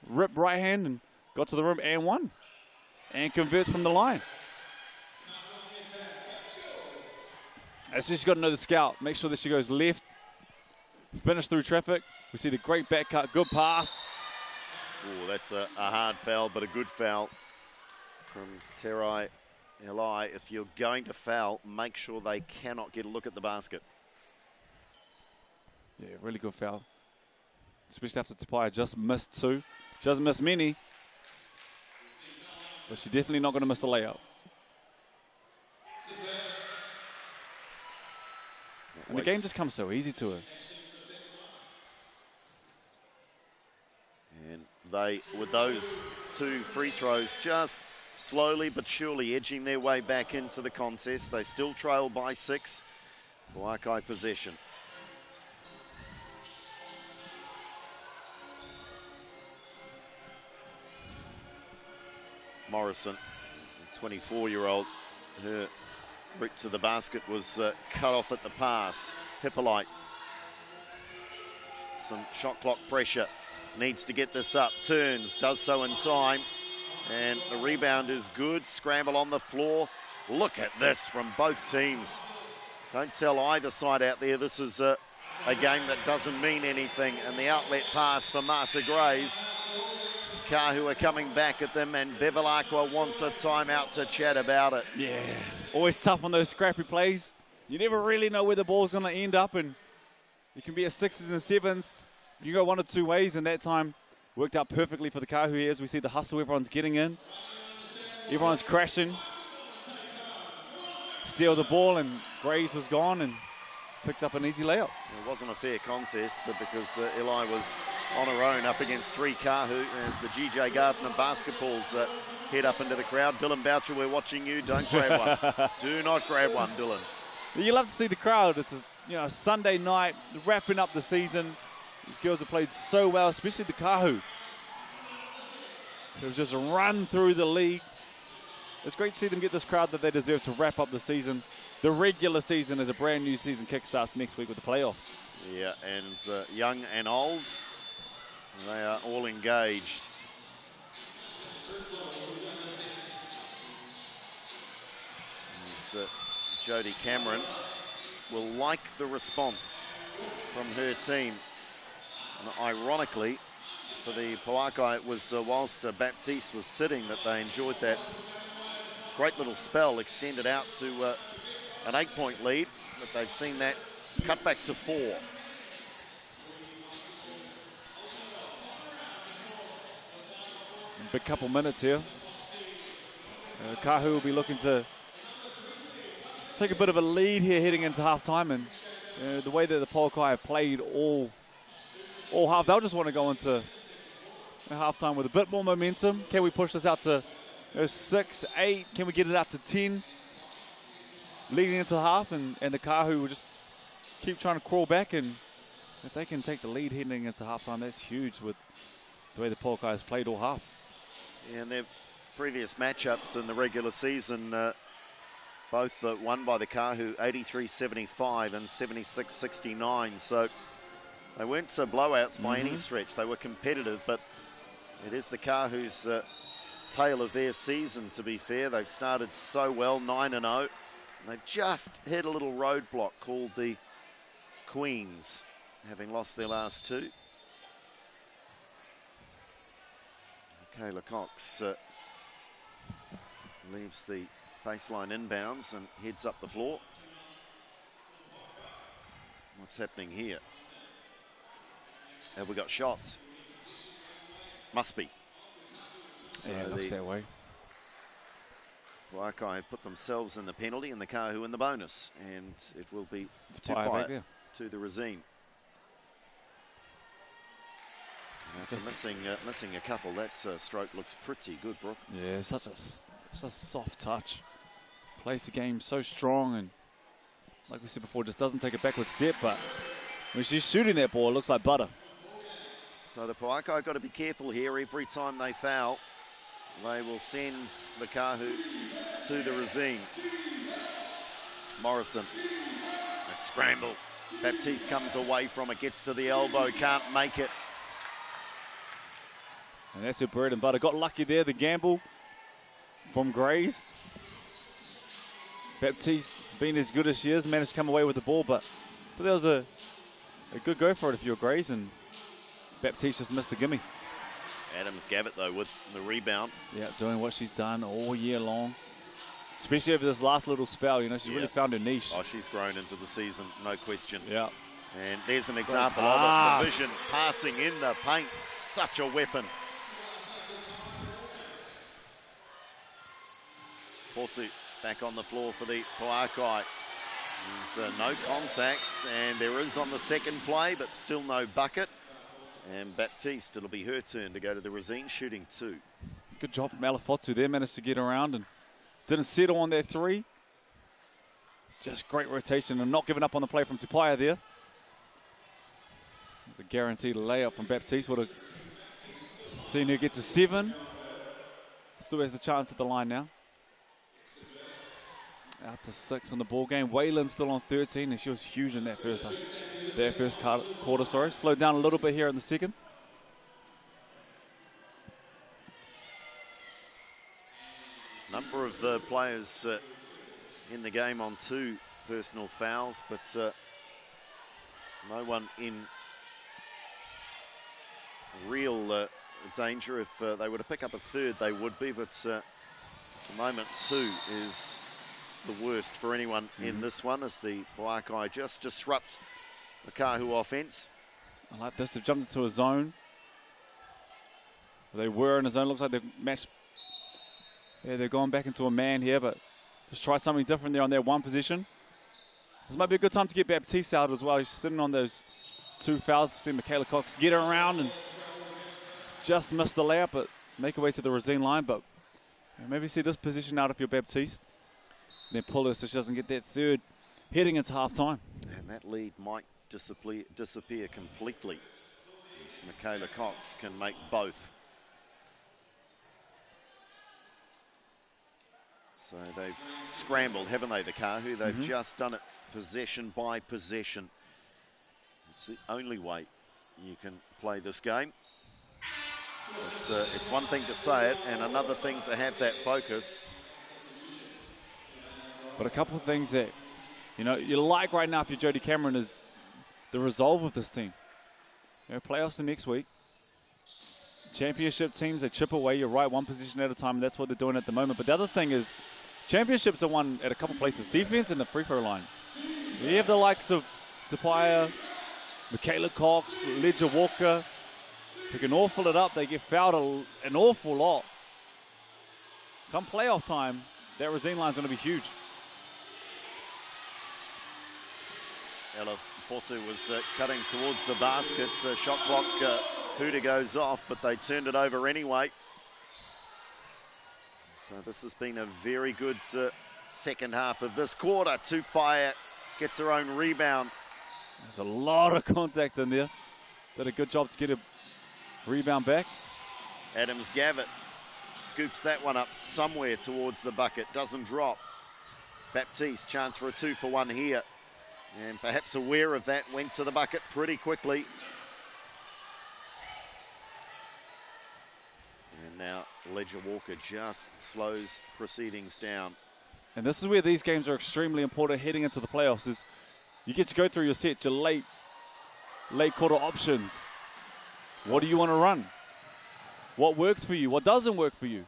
Rip right hand and got to the rim and won. And converts from the line. That's just got to know the scout. Make sure that she goes left. Finish through traffic. We see the great back cut. Good pass. Oh, that's a hard foul, but a good foul from Tauihi Basketball. If you're going to foul, make sure they cannot get a look at the basket. Yeah, really good foul. Especially after Tauihi just missed two. She doesn't miss many, but she's definitely not going to miss a layup. And the game just comes so easy to her. And they, with those two free throws, just slowly but surely edging their way back into the contest. They still trail by 6. Pouakai possession. Morrison, 24-year-old, her route to the basket was cut off at the pass. Hippolyte, some shot clock pressure, needs to get this up, turns, does so in time, and the rebound is good. Scramble on the floor. Look at this from both teams. Don't tell either side out there this is a game that doesn't mean anything. And the outlet pass for Marta Grays. Kahu are coming back at them, and Bevilacqua wants a timeout to chat about it. Yeah, always tough on those scrappy plays. You never really know where the ball's going to end up, and you can be at 6s and 7s. You go one of two ways, and that time worked out perfectly for the Kahu here. As we see the hustle, everyone's getting in. Everyone's crashing. Steal the ball, and Graves was gone, and picks up an easy layup. It wasn't a fair contest because Eli was on her own up against 3 Kahu as the GJ Gardner basketballs head up into the crowd. Dylan Boucher, we're watching you. Don't grab one. Do not grab one, Dylan. You love to see the crowd. It's a Sunday night, wrapping up the season. These girls have played so well, especially the Kahu. They've just run through the league. It's great to see them get this crowd that they deserve to wrap up the season. The regular season as a brand new season kickstarts next week with the playoffs. Yeah, and young and olds, they are all engaged. It's, Jodie Cameron will like the response from her team. And ironically, for the Pouakai, it was whilst Baptiste was sitting that they enjoyed that great little spell, extended out to an 8-point lead, but they've seen that cut back to 4. Big couple minutes here. Kahu will be looking to take a bit of a lead here heading into halftime, and the way that the Pouakai have played all half, they'll just want to go into halftime with a bit more momentum. Can we push this out to 6, 8? Can we get it out to 10? Leading into the half, and the Kahu will just keep trying to crawl back, and if they can take the lead heading into halftime, that's huge with the way the Pouakai has played all half. Yeah, and their previous matchups in the regular season, both won by the Kahu 83-75 and 76-69. So they weren't blowouts by any stretch. They were competitive, but it is the Kahu's tale of their season, to be fair. They've started so well, 9-0. They've just hit a little roadblock called the Queens, having lost their last 2. Kayla Cox leaves the baseline inbounds and heads up the floor. What's happening here? Have we got shots? Must be. So yeah, it looks that way. Pouakai put themselves in the penalty and the Kahu in the bonus, and it will be Tauihi to the Resine. After missing a couple, that stroke looks pretty good, Brooke. Yeah, such a soft touch. Plays the game so strong, and like we said before, just doesn't take a backward step, but when she's shooting that ball, it looks like butter. So the Pouakai got to be careful here. Every time they foul, they will send the Kahu to the Resine. Morrison, a scramble. Baptiste comes away from it, gets to the elbow, can't make it. And that's her bread and butter. Got lucky there, the gamble from Grays. Baptiste, being as good as she is, managed to come away with the ball, but that was a good go for it if you're Grays, and Baptiste just missed the gimme. Adams-Gavitt, though, with the rebound. Yeah, doing what she's done all year long, especially over this last little spell. You know, she really found her niche. Oh, she's grown into the season, no question. Yeah. And there's an example of it. The vision passing in the paint, such a weapon. Portu back on the floor for the Pouakai. There's no contacts, and there is on the second play, but still no bucket. And Baptiste, it'll be her turn to go to the Resine, shooting 2. Good job from Alafotu there, managed to get around and didn't settle on their 3. Just great rotation and not giving up on the play from Tupaia there. It's a guaranteed layup from Baptiste. Would have seen her get to 7. Still has the chance at the line now. Out to 6 on the ball game. Wayland's still on 13, and she was huge in that first quarter. Sorry, slowed down a little bit here in the second. Number of players in the game on 2 personal fouls, but no one in real danger. If they were to pick up a third, they would be, but at the moment 2 is the worst for anyone in this one, as the Pouakai just disrupt the Kahu offense. I like this. They've jumped into a zone. They were in a zone. Looks like they've matched. Yeah, they're going back into a man here, but just try something different there on their one position. This might be a good time to get Baptiste out as well. He's sitting on those 2 fouls. We've seen Michaela Cox get around and just missed the layup, but make her way to the Resine line. But maybe see this position out if you're Baptiste. Then pull her so she doesn't get that third heading into half-time. And that lead might disappear completely. Michaela Cox can make both. So they've scrambled, haven't they, the Kahu? They've just done it possession by possession. It's the only way you can play this game. It's one thing to say it and another thing to have that focus. But a couple of things that, you know, you like right now if you're Jody Cameron is the resolve of this team. You know, playoffs are next week. Championship teams, they chip away. You're right, one position at a time, and that's what they're doing at the moment. But the other thing is, championships are won at a couple places. Defense and the free throw line. You have the likes of Tupaia, Michaela Cox, Ledger Walker. They can all fill it up. They get fouled an awful lot. Come playoff time, that Resine line is going to be huge. Ella Fortu was cutting towards the basket. Shot clock, Huda goes off, but they turned it over anyway. So this has been a very good second half of this quarter. Tupaia gets her own rebound. There's a lot of contact in there. Did a good job to get a rebound back. Adams-Gavitt scoops that one up somewhere towards the bucket. Doesn't drop. Baptiste, chance for a 2-for-1 here. And perhaps aware of that, went to the bucket pretty quickly. And now Ledger Walker just slows proceedings down. And this is where these games are extremely important heading into the playoffs, is you get to go through your set, your late quarter options. What do you want to run? What works for you? What doesn't work for you?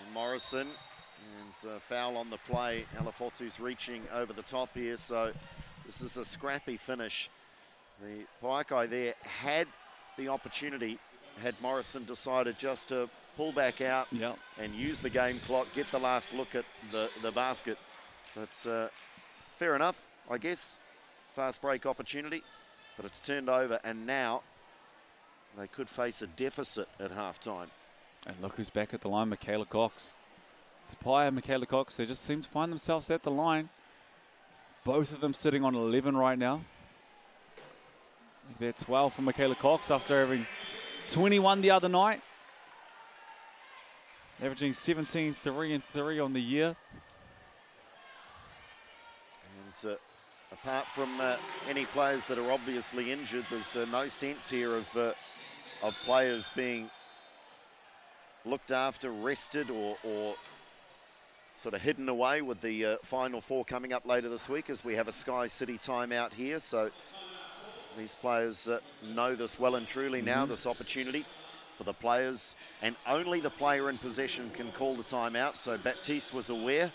And Morrison, and a foul on the play. Alafotu's reaching over the top here, so this is a scrappy finish. The Pouakai there had the opportunity had Morrison decided just to pull back out and use the game clock, get the last look at the basket. But fair enough, I guess. Fast break opportunity, but it's turned over, and now they could face a deficit at halftime. And look who's back at the line, Michaela Cox. Tauihi and Michaela Cox, they just seem to find themselves at the line. Both of them sitting on 11 right now. They're 12 for Michaela Cox after having 21 the other night. Averaging 17, 3 and 3 on the year. And apart from any players that are obviously injured, there's no sense here of players being looked after, rested, or sort of hidden away with the Final Four coming up later this week, as we have a Sky City timeout here. So these players know this well and truly now, this opportunity for the players, and only the player in possession can call the timeout. So Baptiste was aware,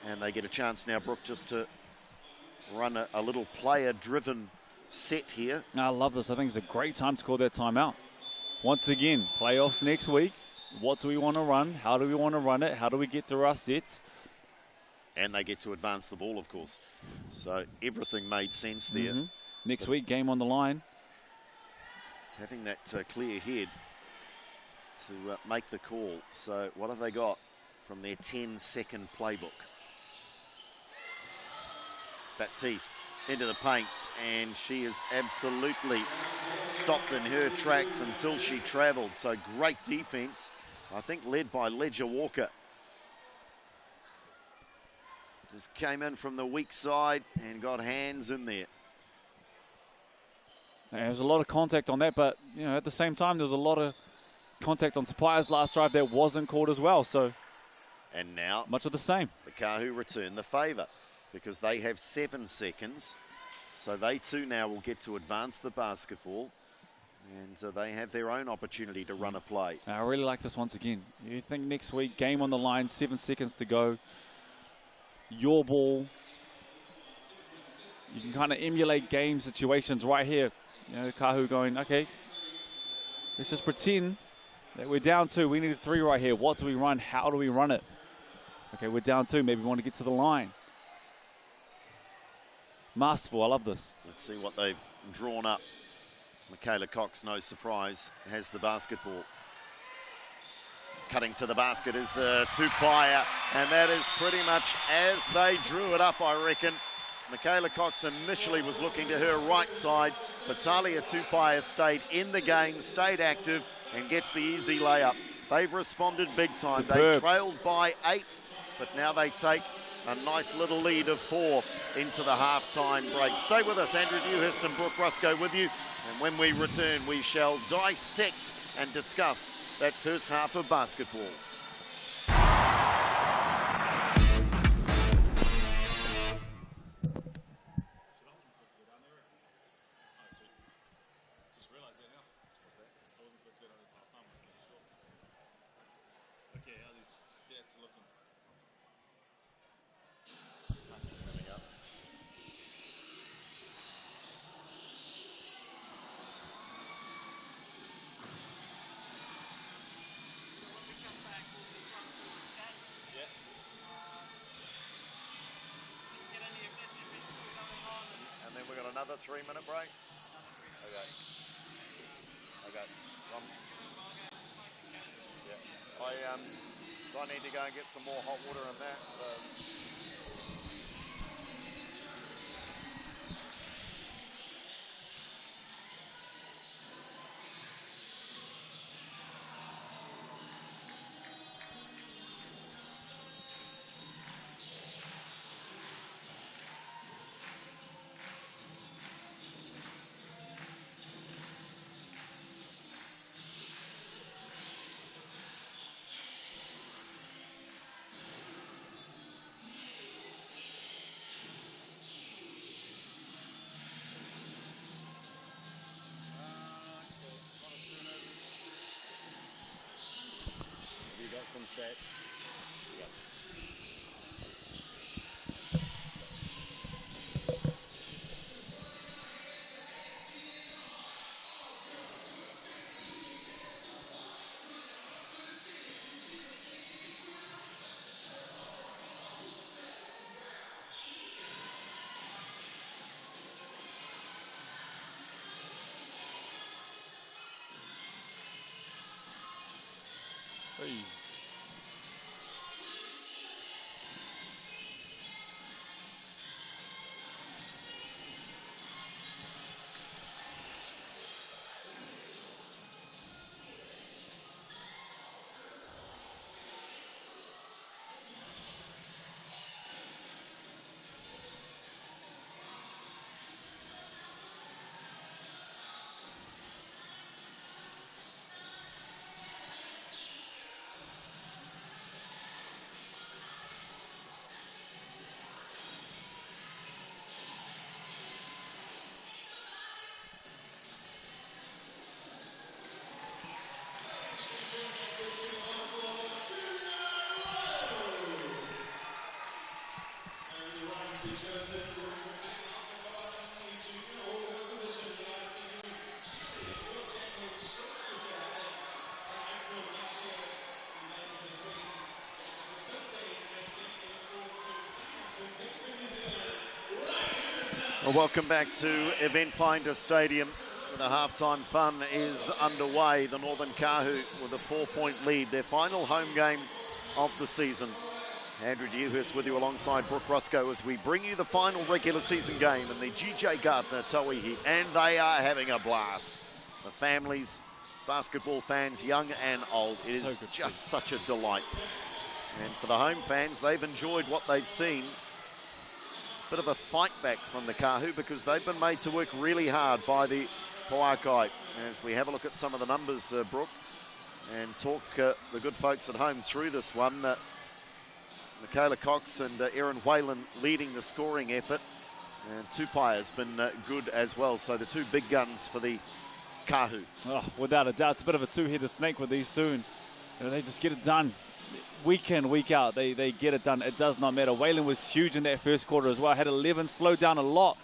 and they get a chance now, Brooke, just to run a little player-driven set here. I love this. I think it's a great time to call that timeout. Once again, playoffs next week. What do we want to run? How do we want to run it? How do we get through our sets? And they get to advance the ball, of course. So everything made sense there. Next week, game on the line. It's having that clear head to make the call. So what have they got from their 10-second playbook? Baptiste into the paints, and she is absolutely stopped in her tracks until she travelled. So great defense, I think led by Ledger Walker. Just came in from the weak side and got hands in there. There was a lot of contact on that, but you know, at the same time, there was a lot of contact on Tauihi's last drive that wasn't called as well. So, and now much of the same. The Kahu return the favour, because they have 7 seconds. So they too now will get to advance the basketball, and they have their own opportunity to run a play. I really like this once again. You think next week, game on the line, 7 seconds to go. Your ball. You can kind of emulate game situations right here. You know, Kahu going, okay, let's just pretend that we're down 2. We need a 3 right here. What do we run? How do we run it? Okay, we're down 2. Maybe we want to get to the line. Masterful. I love this. Let's see what they've drawn up. Michaela Cox, no surprise, has the basketball. Cutting to the basket is Tauihi, and that is pretty much as they drew it up, I reckon. Michaela Cox initially was looking to her right side, but Talia Tauihi stayed in the game, stayed active, and gets the easy layup. They've responded big time. Superb. They trailed by 8, but now they take a nice little lead of 4 into the halftime break. Stay with us. Andrew Dewhurst and Brooke Rusco with you. And when we return, we shall dissect and discuss that first half of basketball. Another 3-minute break? Okay. Okay. Yeah. I need to go and get some more hot water on that. Some stats. Yep. Hey. Well, welcome back to Eventfinda Stadium. The halftime fun is underway. The Northern Kahu with a 4-point lead, their final home game of the season. Andrew Dewhurst with you alongside Brooke Roscoe as we bring you the final regular season game in the GJ Gardner Tauihi, and they are having a blast. The families, basketball fans, young and old, it is just such a delight. And for the home fans, they've enjoyed what they've seen. Bit of a fight back from the Kahu because they've been made to work really hard by the Pouakai. As we have a look at some of the numbers, Brooke, and talk the good folks at home through this one. Michaela Cox and Erin Whalen leading the scoring effort. And Tupai has been good as well. So the two big guns for the Kahu. Oh, without a doubt, it's a bit of a two-headed snake with these two. And they just get it done. Week in, week out, they get it done. It does not matter. Whalen was huge in that first quarter as well. Had 11, slowed down a lot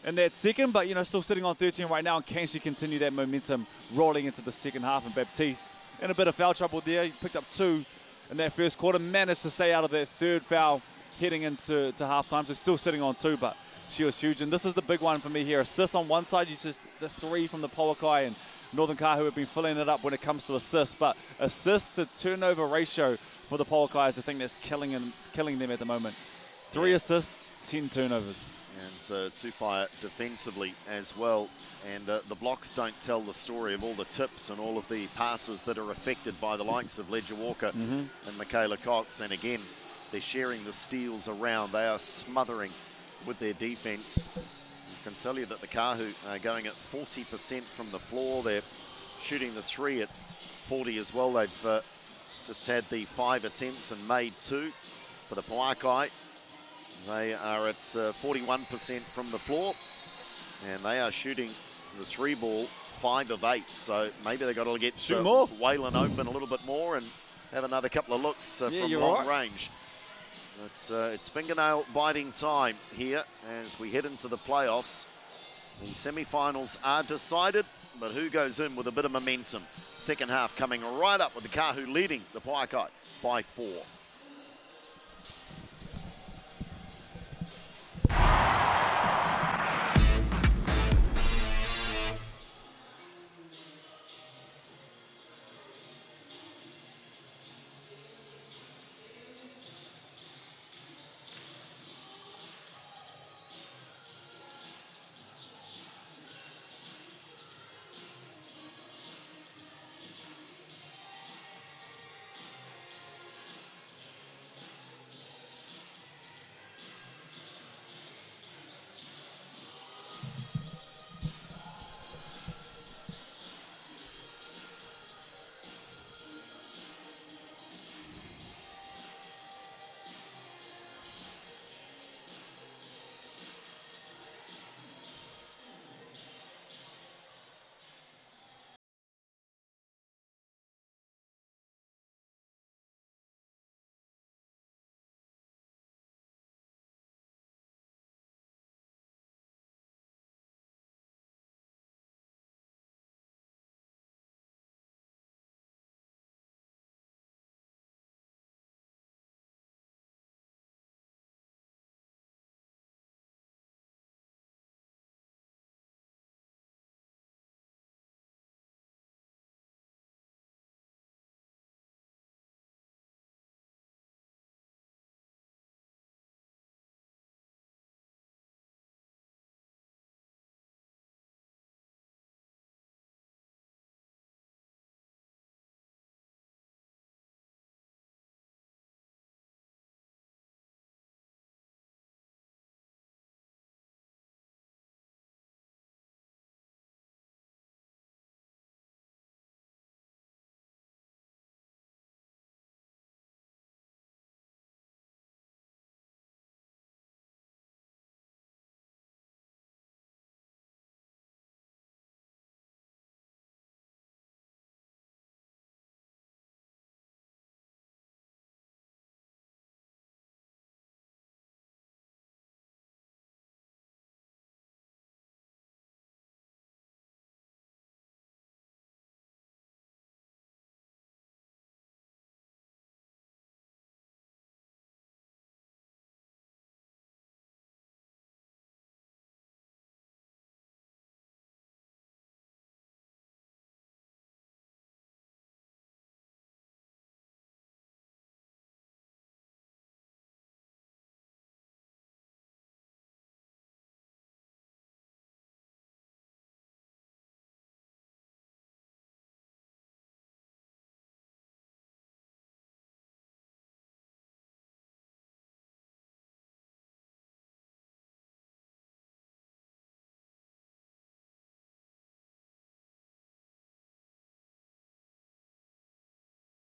in that second, but, you know, still sitting on 13 right now. And can she continue that momentum rolling into the second half? And Baptiste in a bit of foul trouble there. He picked up 2 in that first quarter. Managed to stay out of that third foul heading into halftime. So still sitting on 2, but she was huge. And this is the big one for me here. Assists on one side. You just the 3 from the Pouakai, and Northern Kahu have been filling it up when it comes to assists, but assist to turnover ratio for the Pouakai is the thing that's killing them at the moment. 3 assists, 10 turnovers. And Tupai defensively as well. And the blocks don't tell the story of all the tips and all of the passes that are affected by the likes of Ledger Walker and Michaela Cox. And again, they're sharing the steals around. They are smothering with their defense. I can tell you that the Kahu are going at 40% from the floor. They're shooting the 3 at 40 as well. They've just had the 5 attempts and made 2. For the Pouakai, they are at 41% from the floor, and they are shooting the 3 ball 5 of 8. So maybe they've got to get Whalen open a little bit more and have another couple of looks from long range. It's fingernail biting time here as we head into the playoffs. The semi-finals are decided, but who goes in with a bit of momentum? Second half coming right up with the Kahu leading the Pouakai by 4.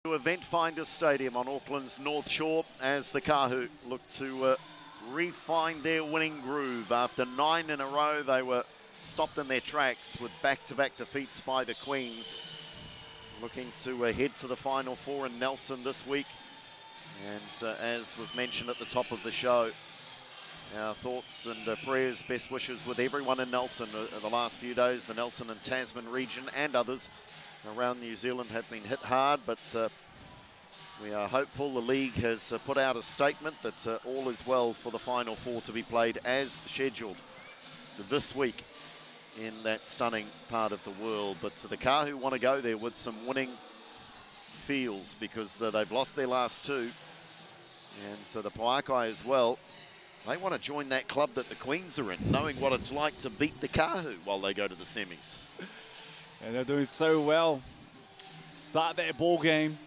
Eventfinda Stadium on Auckland's North Shore as the Kahu look to refine their winning groove. After 9 in a row, they were stopped in their tracks with back-to-back defeats by the Queens. Looking to head to the Final Four in Nelson this week. And as was mentioned at the top of the show, our thoughts and prayers, best wishes with everyone in Nelson. The last few days, the Nelson and Tasman region and others around New Zealand have been hit hard, but we are hopeful. The league has put out a statement that all is well for the Final Four to be played as scheduled this week in that stunning part of the world. But the Kahu want to go there with some winning feels because they've lost their last two, and the Pouakai as well. They want to join that club that the Queens are in, knowing what it's like to beat the Kahu while they go to the semis. And they're doing so well. Start that ball game.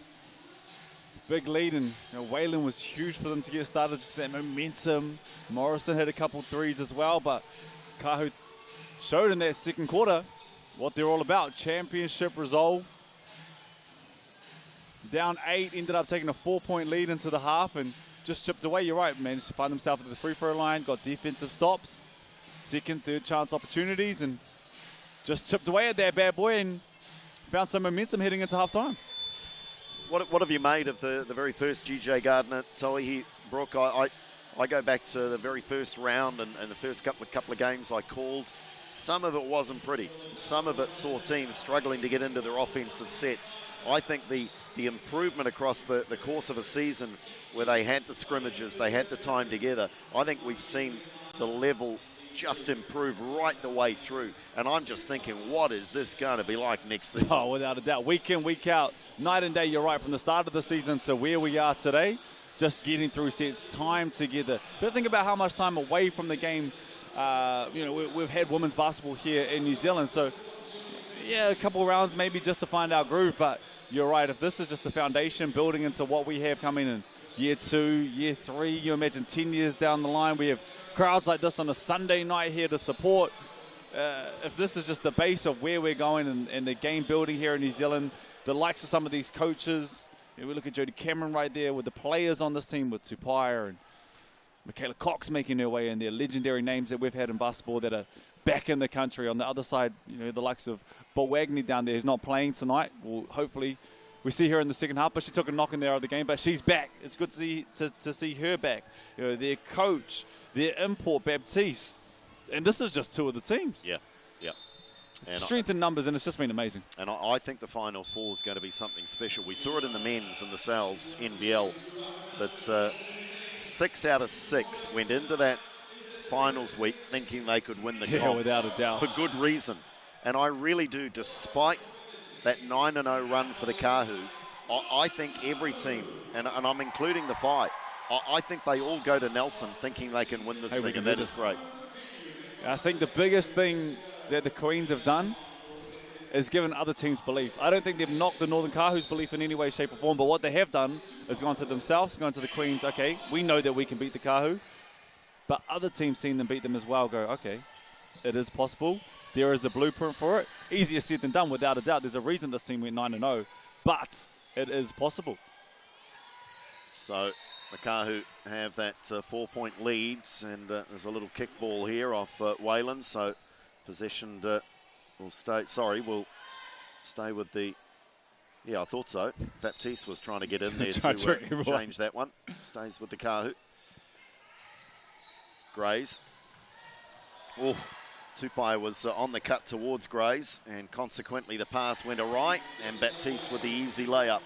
Big lead, and Wayland was huge for them to get started, just that momentum. Morrison hit a couple threes as well, but Kahu showed in that second quarter what they're all about. Championship resolve. Down 8, ended up taking a 4-point lead into the half and just chipped away. You're right, managed to find themselves at the free throw line, got defensive stops, second, third chance opportunities, and just chipped away at that bad boy and found some momentum heading into halftime. What have you made of the very first GJ Gardner, Tauihi, Brooke? I go back to the very first round and the first couple of games I called. Some of it wasn't pretty. Some of it saw teams struggling to get into their offensive sets. I think the improvement across the course of a season where they had the scrimmages, they had the time together, I think we've seen the level just improve right the way through. And I'm just thinking, what is this going to be like next season? Oh, without a doubt. Week in, week out, night and day, you're right, from the start of the season to where we are today, just getting through sets, time together. But think about how much time away from the game, we've had women's basketball here in New Zealand. So, yeah, a couple of rounds maybe just to find our groove. But you're right, if this is just the foundation building into what we have coming in year 2, year 3, you imagine 10 years down the line, we have crowds like this on a Sunday night here to support. If this is just the base of where we're going and the game building here in New Zealand, the likes of some of these coaches, we look at Jodie Cameron right there with the players on this team with Tupaia and Michaela Cox making their way in there, legendary names that we've had in basketball that are back in the country. On the other side, the likes of Bo Wagner down there who's not playing tonight. Well, hopefully we see her in the second half, but she took a knock in there of the game, but she's back. It's good to see her back. Their coach, their import, Baptiste. And this is just two of the teams. Yeah. And strength in numbers, and it's just been amazing. And I think the Final Four is going to be something special. We saw it in the men's and the Sal's NBL. But 6 out of 6 went into that finals week thinking they could win the comp. Without a doubt. For good reason. And I really do, despite that 9-0 run for the Kahu, I think every team, and I'm including the 5, I think they all go to Nelson thinking they can win this thing, and that is great. I think the biggest thing that the Queens have done is given other teams belief. I don't think they've knocked the Northern Kahu's belief in any way, shape or form, but what they have done is gone to themselves, gone to the Queens, okay, we know that we can beat the Kahu, but other teams seeing them beat them as well go, okay, it is possible. There is a blueprint for it. Easier said than done, without a doubt. There's a reason this team went 9-0, but it is possible. So the Kahu have that 4-point leads, and there's a little kickball here off Wayland. So possession will stay. Sorry, we'll stay with the. Yeah, I thought so. Baptiste was trying to get in there to change that one. Stays with the Kahu. Grays. Oh. Tupaia was on the cut towards Grays, and consequently the pass went awry, and Baptiste with the easy layup.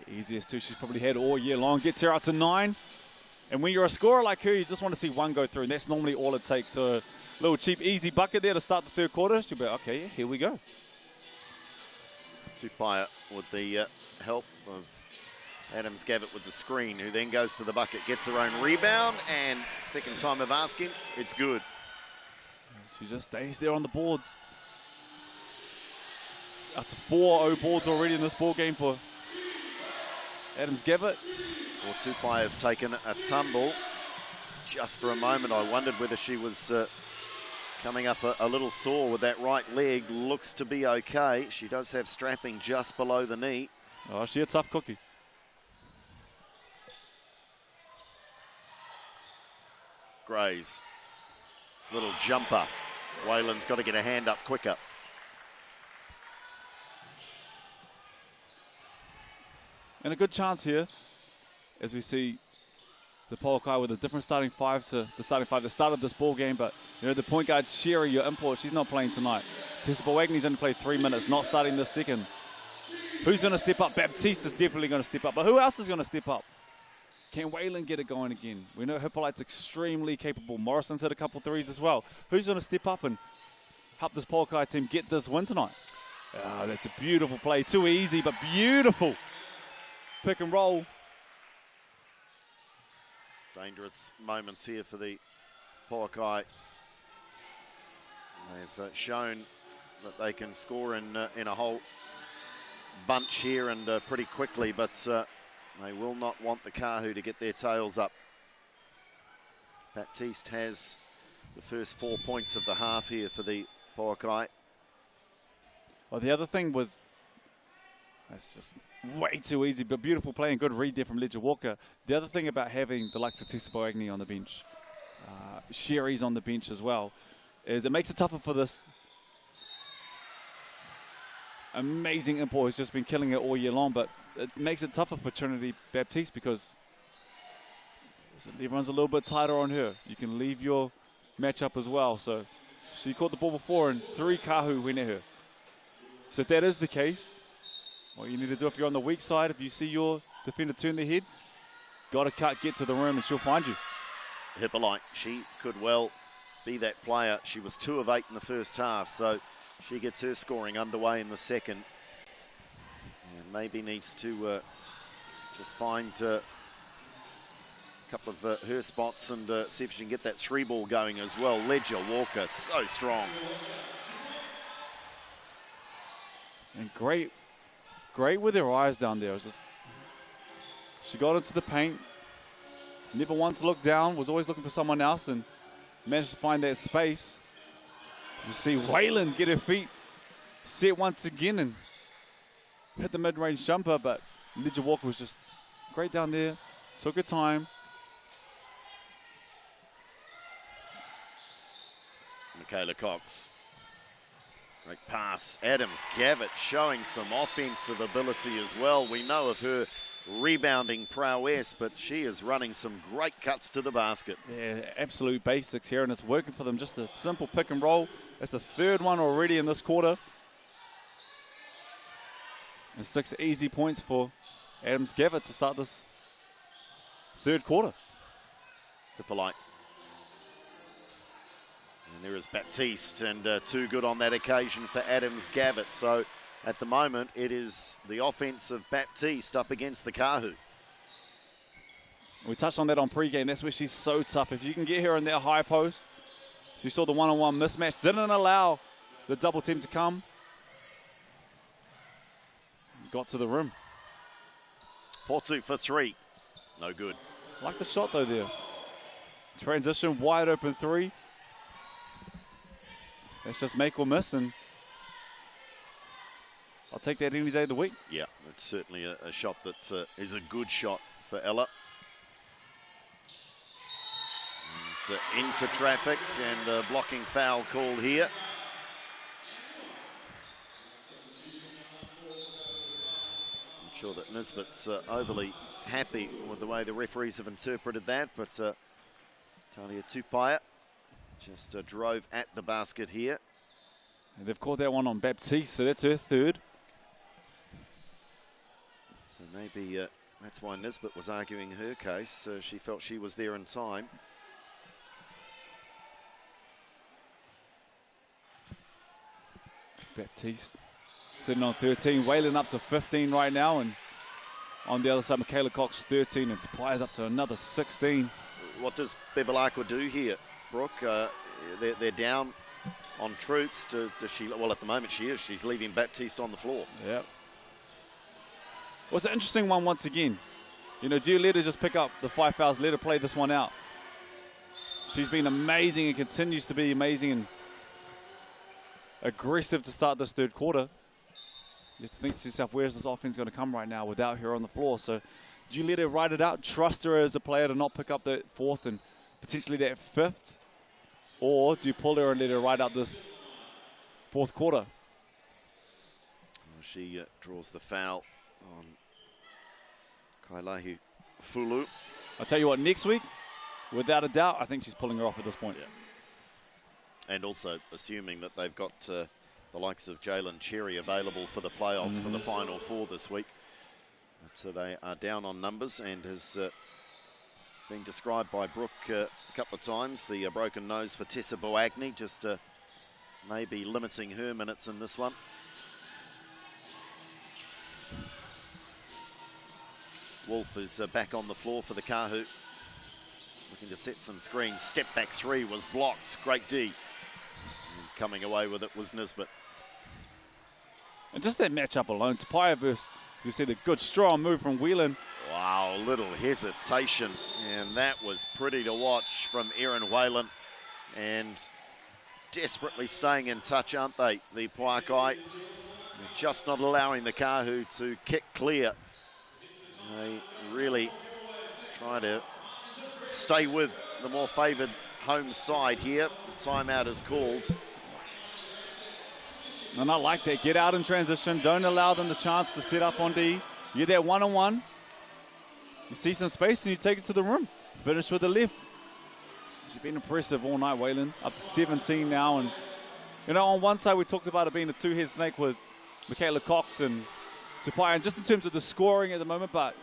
The easiest two she's probably had all year long. Gets her out to 9. And when you're a scorer like her, you just want to see one go through, and that's normally all it takes. So a little cheap, easy bucket there to start the third quarter. She'll be like, okay, yeah, here we go. Tupaia with the help of Adams Gavitt with the screen, who then goes to the bucket, gets her own rebound, and second time of asking, it's good. She just stays there on the boards. That's 4-0 boards already in this ball game for Adams Gavitt. Well, Tupaia has taken a tumble. Just for a moment, I wondered whether she was coming up a little sore with that right leg. Looks to be okay. She does have strapping just below the knee. Oh, she a tough cookie. Gray's little jumper. Wayland's got to get a hand up quicker. And a good chance here as we see the Pouakai with a different starting five to the starting five that started this ball game. But, you know, the point guard, Sherry, your import, she's not playing tonight. Tessipal Wagner's only played 3 minutes, not starting this second. Who's going to step up? Baptiste is definitely going to step up. But who else is going to step up? Can Wayland get it going again? We know Hippolyte's extremely capable. Morrison's hit a couple threes as well. Who's going to step up and help this Pouakai team get this win tonight? Oh, that's a beautiful play. Too easy, but beautiful. Pick and roll. Dangerous moments here for the Pouakai. They've shown that they can score in a whole bunch here and pretty quickly, but they will not want the Kahu to get their tails up. Baptiste has the first 4 points of the half here for the Pouakai. Well, the other thing with, that's just way too easy, but beautiful play and good read there from Ledger Walker. The other thing about having the likes of Tessipal Agni on the bench, Sherry's on the bench as well, is it makes it tougher for this amazing import who's just been killing it all year long, but it makes it tougher for Trinity Baptiste because everyone's a little bit tighter on her. You can leave your matchup as well. So she caught the ball before and 3 Kahu went at her. So if that is the case, what you need to do if you're on the weak side, if you see your defender turn their head, got to cut, get to the rim, and she'll find you. Hippolyte, she could well be that player. She was 2 of 8 in the first half, so she gets her scoring underway in the second. And maybe needs to just find a couple of her spots and see if she can get that 3 ball going as well. Ledger Walker, so strong. And great with her eyes down there. She got into the paint, never once looked down, was always looking for someone else and managed to find that space. You see Wayland get her feet set once again and hit the mid-range jumper, but Ledger Walker was just great down there, took her time. Michaela Cox. Great pass. Adams Gavitt showing some offensive ability as well. We know of her rebounding prowess, but she is running some great cuts to the basket. Yeah, absolute basics here, and it's working for them. Just a simple pick and roll. That's the 3rd one already in this quarter. And 6 easy points for Adams Gavitt to start this 3rd quarter. Hippolyte. And there is Baptiste, and too good on that occasion for Adams Gavitt. So at the moment, it is the offense of Baptiste up against the Kahu. We touched on that on pregame. That's where she's so tough. If you can get her in that high post, she saw the one-on-one mismatch, didn't allow the double team to come. Got to the rim. 4-2 for 3. No good. Like the shot though there. Transition, wide open 3. Let's just make or miss, and I'll take that any day of the week. Yeah, it's certainly a shot that is a good shot for Ella. It's into traffic and a blocking foul called here. I'm sure that Nisbet's overly happy with the way the referees have interpreted that, but Talia Tupaia just drove at the basket here. And they've called that one on Baptiste, so that's her 3rd. So maybe that's why Nisbet was arguing her case. She felt she was there in time. Baptiste sitting on 13. Wayland up to 15 right now, and on the other side, Michaela Cox 13, and Tupaia's up to another 16. What does Bebalakwa do here, Brooke? They're down on troops. Does she? Well, at the moment she is. She's leaving Baptiste on the floor. Yeah. Well, it's an interesting one once again. You know, Gia let her just pick up the 5 fouls, let her play this one out. She's been amazing and continues to be amazing and aggressive to start this 3rd quarter. You have to think to yourself, where's this offense going to come right now without her on the floor? So do you let her ride it out, trust her as a player to not pick up that fourth and potentially that fifth? Or do you pull her and let her ride out this fourth quarter? Well, she draws the foul on Kailahi Fulu. I'll tell you what, next week, without a doubt, I think she's pulling her off at this point. Yeah. And also assuming that they've got the likes of Jalen Cherry available for the playoffs for the Final Four this week. So they are down on numbers, and has been described by Brooke a couple of times, the broken nose for Tessa Boagni, just maybe limiting her minutes in this one. Wolf is back on the floor for the Kahu. Looking to set some screens. Step back three was blocked. Great D. And coming away with it was Nisbet. And just that matchup alone, Tauihi versus, you see the good strong move from Whelan. Wow, little hesitation. And that was pretty to watch from Erin Whalen. And desperately staying in touch, aren't they? The Pouakai. They're just not allowing the Kahu to kick clear. They really try to stay with the more favoured home side here. Timeout is called. And I like that. Get out in transition. Don't allow them the chance to set up on D. You're there one-on-one. You see some space and you take it to the rim. Finish with the left. She's been impressive all night, Whalen. Up to 17 now. And, you know, on one side we talked about it being a two-head snake with Michaela Cox and Tauihi, and just in terms of the scoring at the moment, but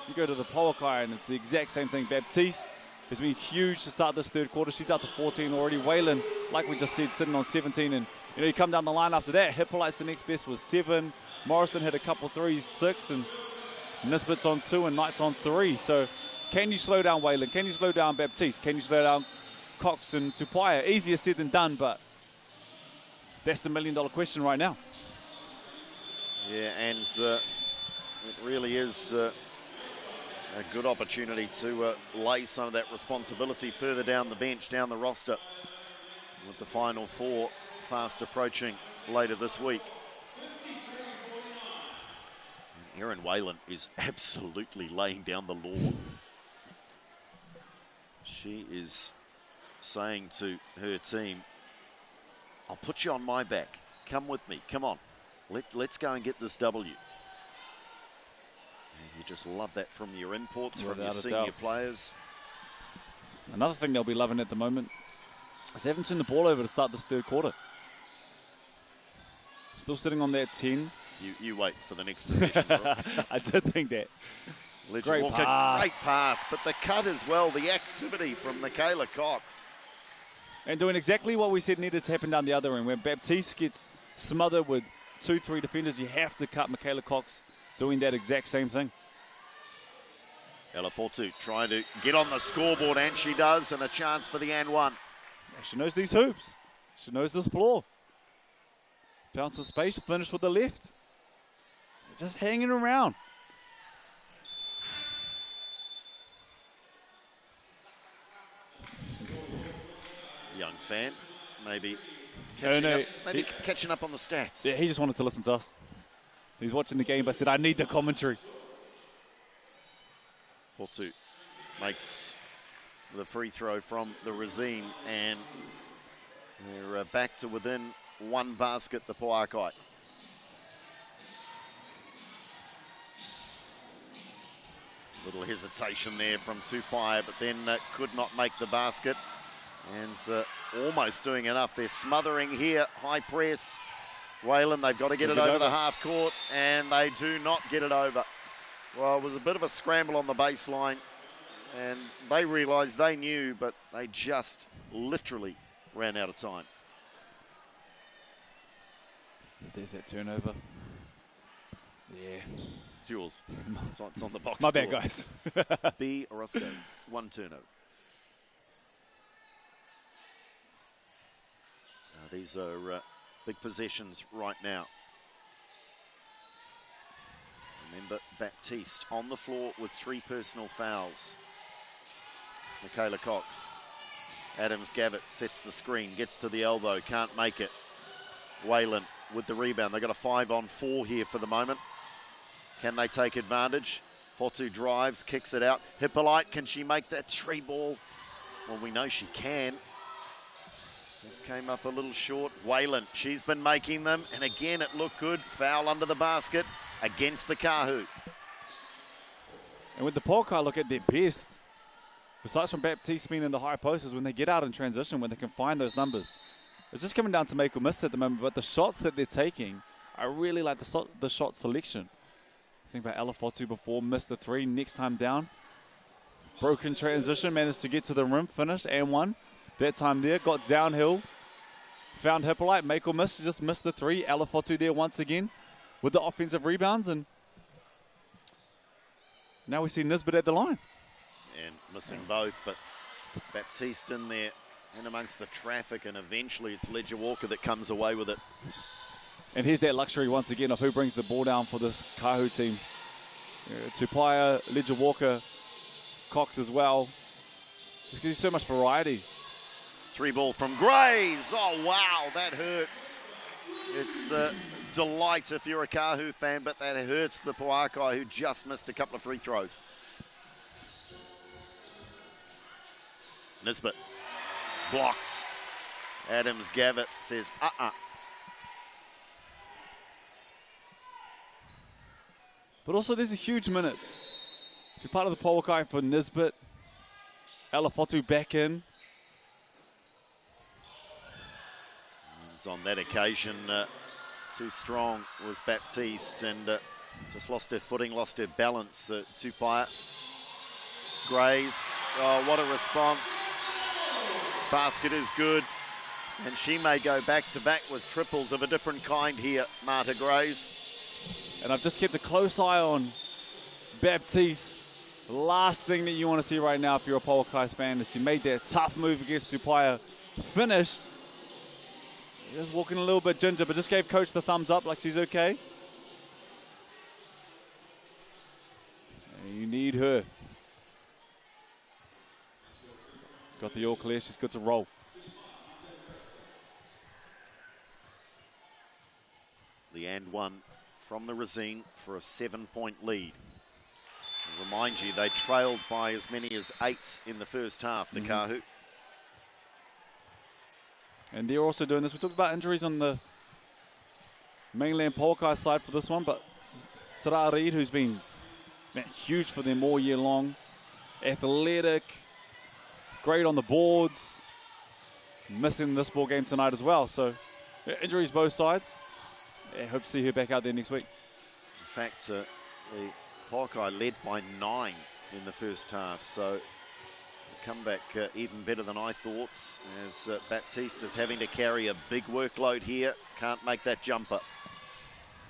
you go to the Pouakai and it's the exact same thing. Baptiste has been huge to start this third quarter. She's up to 14 already. Whalen, like we just said, sitting on 17. And, you know, you come down the line after that. Hippolyte's the next best with 7. Morrison had a couple threes, 6. And Nisbet's on 2 and Knight's on 3. So can you slow down Whalen? Can you slow down Baptiste? Can you slow down Cox and Tauihi? Easier said than done, but that's the million-dollar question right now. Yeah, and it really is a good opportunity to lay some of that responsibility further down the bench, down the roster, with the Final Four fast approaching later this week. And Erin Whalen is absolutely laying down the law. She is saying to her team, I'll put you on my back. Come with me. Come on. Let's go and get this W. And you just love that from your imports, from your senior players. Another thing they'll be loving at the moment is they haven't turned the ball over to start this third quarter. Still sitting on that 10. You wait for the next possession. I did think that. Great Walker, pass. great pass, but the cut as well, the activity from Michaela Cox. And doing exactly what we said needed to happen down the other end. When Baptiste gets smothered with 2-3 defenders, you have to cut Michaela Cox doing that exact same thing. Ella Fortu trying to get on the scoreboard, and she does, and a chance for the and one. She knows these hoops. She knows this floor. Found some space, finished with the left. Just hanging around. Young fan, maybe catching up on the stats. Yeah, he just wanted to listen to us. He's watching the game, but said, I need the commentary. Fortu makes the free throw from the Razine, and they're back to within one basket, the Pouakai. Little hesitation there from Tauihi, but then could not make the basket. And almost doing enough. They're smothering here, high press. Whalen, they've got to get it over the half court, and they do not get it over. Well, it was a bit of a scramble on the baseline, and they realised, they knew, but they just literally ran out of time. There's that turnover. Yeah. It's yours. It's on the box My score. bad, guys. B. Orozco, 1 turnover. These are big possessions right now. Remember, Baptiste on the floor with 3 personal fouls. Michaela Cox. Adams Gavitt sets the screen, gets to the elbow, can't make it. Whalen with the rebound. They've got a 5-on-4 here for the moment. Can they take advantage? Fotu drives, kicks it out. Hippolyte, can she make that tree ball? Well, we know she can. This came up a little short. Wayland, she's been making them, and again it looked good. Foul under the basket against the Kahu. And with the Pouakai look at their best, besides from Baptiste being in the high post, is when they get out in transition, when they can find those numbers. It's just coming down to make or miss at the moment, but the shots that they're taking, I really like the shot selection. Think about Ella Fotu before, missed the 3, next time down. Broken transition, managed to get to the rim, finished, and one. That time there, got downhill, found Hippolyte, make or miss, just missed the 3. Ella Fotu there once again with the offensive rebounds, and now we see Nisbet at the line. And missing both, but Baptiste in there and amongst the traffic, and eventually it's Ledger Walker that comes away with it. And here's that luxury once again of who brings the ball down for this Kahu team. Tupaia, Ledger Walker, Cox as well. Just gives you so much variety. 3 ball from Grays. Oh, wow, that hurts. It's a delight if you're a Kahu fan, but that hurts the Pouakai, who just missed a couple of free throws. Nisbet blocks. Adams Gavitt says, But also there's a huge minutes. To be part of the Pouakai for Nisbet. Ella Fotu back in. It's on that occasion, too strong was Baptiste, and just lost her footing, lost her balance. Tupaia. Grays, oh, what a response. Basket is good, and she may go back-to-back with triples of a different kind here, Marta Grays. And I've just kept a close eye on Baptiste. The last thing that you want to see right now if you're a Pouakai fan is she made that tough move against Tupaia. Finished. Just walking a little bit ginger, but just gave coach the thumbs up like she's okay. And you need her. Got the all clear, she's good to roll. The and one from the Racine for a 7-point lead. And remind you, they trailed by as many as 8 in the first half, the Kahu. And they're also doing this. We talked about injuries on the mainland Pouakai side for this one, but Tara Reid, who's been huge for them all year long, athletic, great on the boards, missing this ball game tonight as well. So injuries both sides. I hope to see her back out there next week. In fact, the Pouakai led by 9 in the first half, so comeback even better than I thought, as Baptiste is having to carry a big workload here. Can't make that jumper.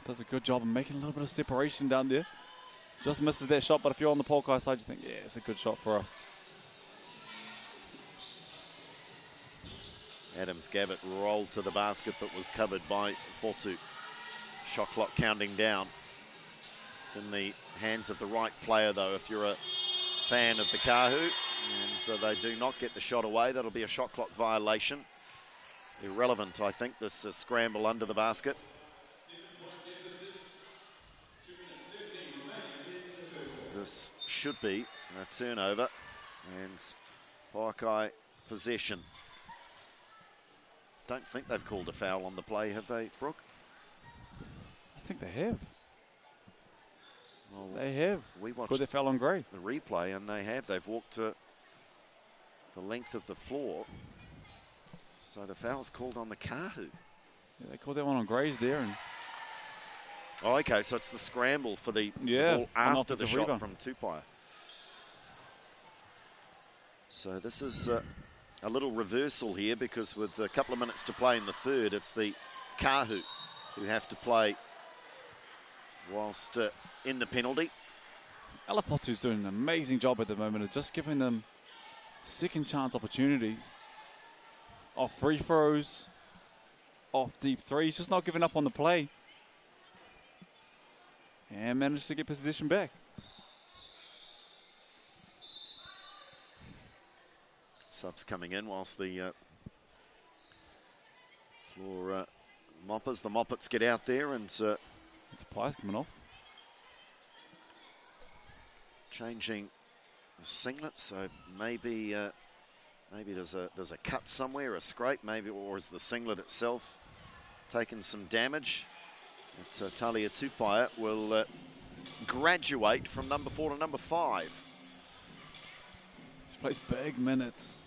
Does a good job of making a little bit of separation down there. Just misses that shot, but if you're on the Pouakai side, you think, yeah, it's a good shot for us. Adams Gavitt rolled to the basket, but was covered by Fotu. Shot clock counting down. It's in the hands of the right player, though, if you're a fan of the Kahu. And so they do not get the shot away. That'll be a shot clock violation. Irrelevant, I think, this scramble under the basket. This should be a turnover, and Pouakai possession. Don't think they've called a foul on the play, have they, Brooke? I think they have. Well, they have. We watched they fell on Gray. The replay, and they have. They've walked to the length of the floor. So the foul's called on the Kahu. Yeah, they called that one on Grays there. And oh, okay, so it's the scramble for the ball after the shot from Tupaia. So this is a little reversal here, because with a couple of minutes to play in the third, it's the Kahu who have to play whilst in the penalty. Ella Fotu's doing an amazing job at the moment of just giving them second chance opportunities. Off free throws, off deep threes, just not giving up on the play. And managed to get possession back. Subs coming in whilst the floor Moppers, the Moppets get out there and it's Pies coming off. Changing the singlet, so maybe there's a cut somewhere, a scrape, maybe, or is the singlet itself taken some damage? But Talia Tupaia will graduate from number 4 to number 5. She plays big minutes.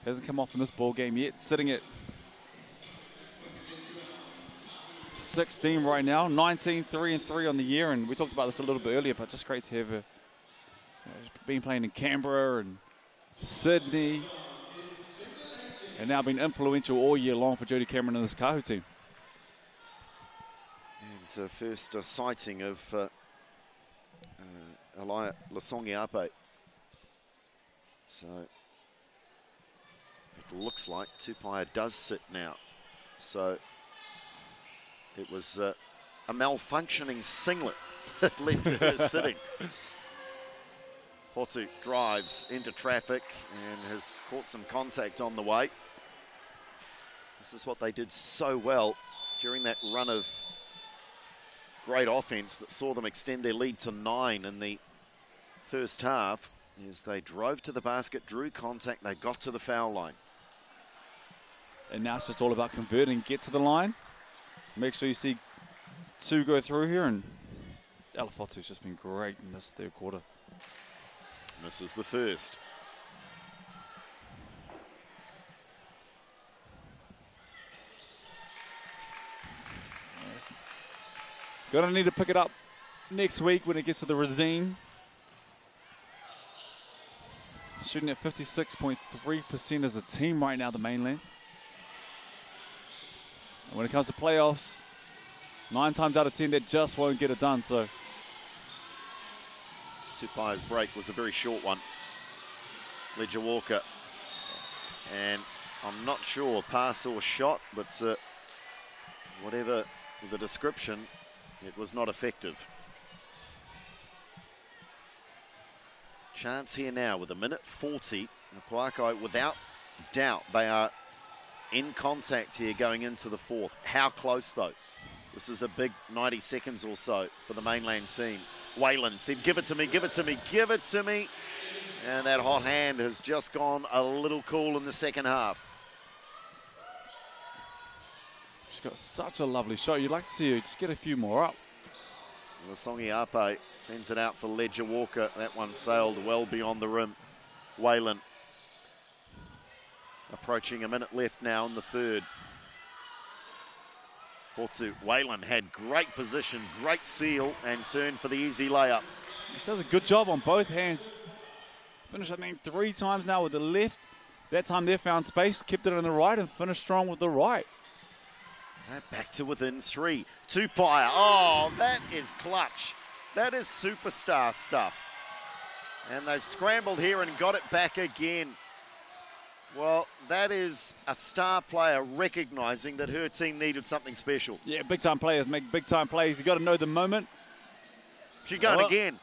Hasn't come off in this ball game yet, sitting at 16 right now, 19, 3-3 on the year, and we talked about this a little bit earlier, but just great to have her. She's been playing in Canberra and Sydney, and now been influential all year long for Jodie Cameron and this Kahu team. And first sighting of Elia Lasongiape. So it looks like Tupaia does sit now. So it was a malfunctioning singlet that led to her sitting. Potu drives into traffic and has caught some contact on the way. This is what they did so well during that run of great offense that saw them extend their lead to 9 in the first half. As they drove to the basket, drew contact, they got to the foul line. And now it's just all about converting, get to the line. Make sure you see 2 go through here, and Alafotu's just been great in this third quarter. This is the first. Yes. Gonna need to pick it up next week when it gets to the Racine. Shooting at 56.3% as a team right now, the Mainland. And when it comes to playoffs, 9 times out of 10, that just won't get it done. So Tupaia's break was a very short one. Ledger Walker. And I'm not sure pass or shot, but whatever the description, it was not effective. Chance here now with 1:40. Pouakai, without doubt, they are in contact here going into the 4th. How close, though? This is a big 90 seconds or so for the Mainland team. Whalen said, give it to me, give it to me, give it to me. And that hot hand has just gone a little cool in the second half. She's got such a lovely shot. You'd like to see her just get a few more up. Lasongiape sends it out for Ledger Walker. That one sailed well beyond the rim. Whalen approaching a minute left now in the third. Potu. Whalen had great position, great seal, and turned for the easy layup. She does a good job on both hands. Finished, I think, 3 times now with the left. That time they found space, kept it on the right, and finished strong with the right. Back to within 3. Tupaia. Oh, that is clutch. That is superstar stuff. And they've scrambled here and got it back again. Well, that is a star player recognizing that her team needed something special. Yeah, big-time players make big-time plays. You got to know the moment. She's going again.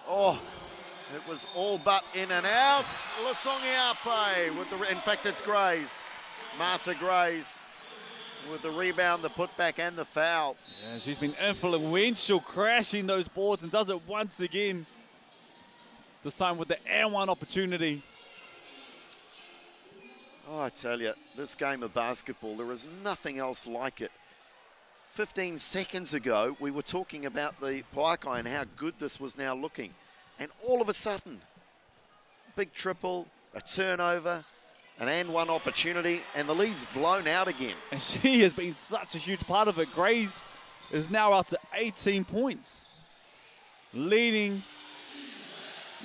Oh, it was all but in and out. Lasongiape with the, in fact, it's Grays. Marta Grays with the rebound, the putback, and the foul. Yeah, she's been influential, crashing those boards, and does it once again. This time with the and one opportunity. Oh, I tell you, this game of basketball, there is nothing else like it. 15 seconds ago, we were talking about the Pouakai and how good this was now looking. And all of a sudden, big triple, a turnover, an and one opportunity, and the lead's blown out again. And she has been such a huge part of it. Grays is now out to 18 points. Leading.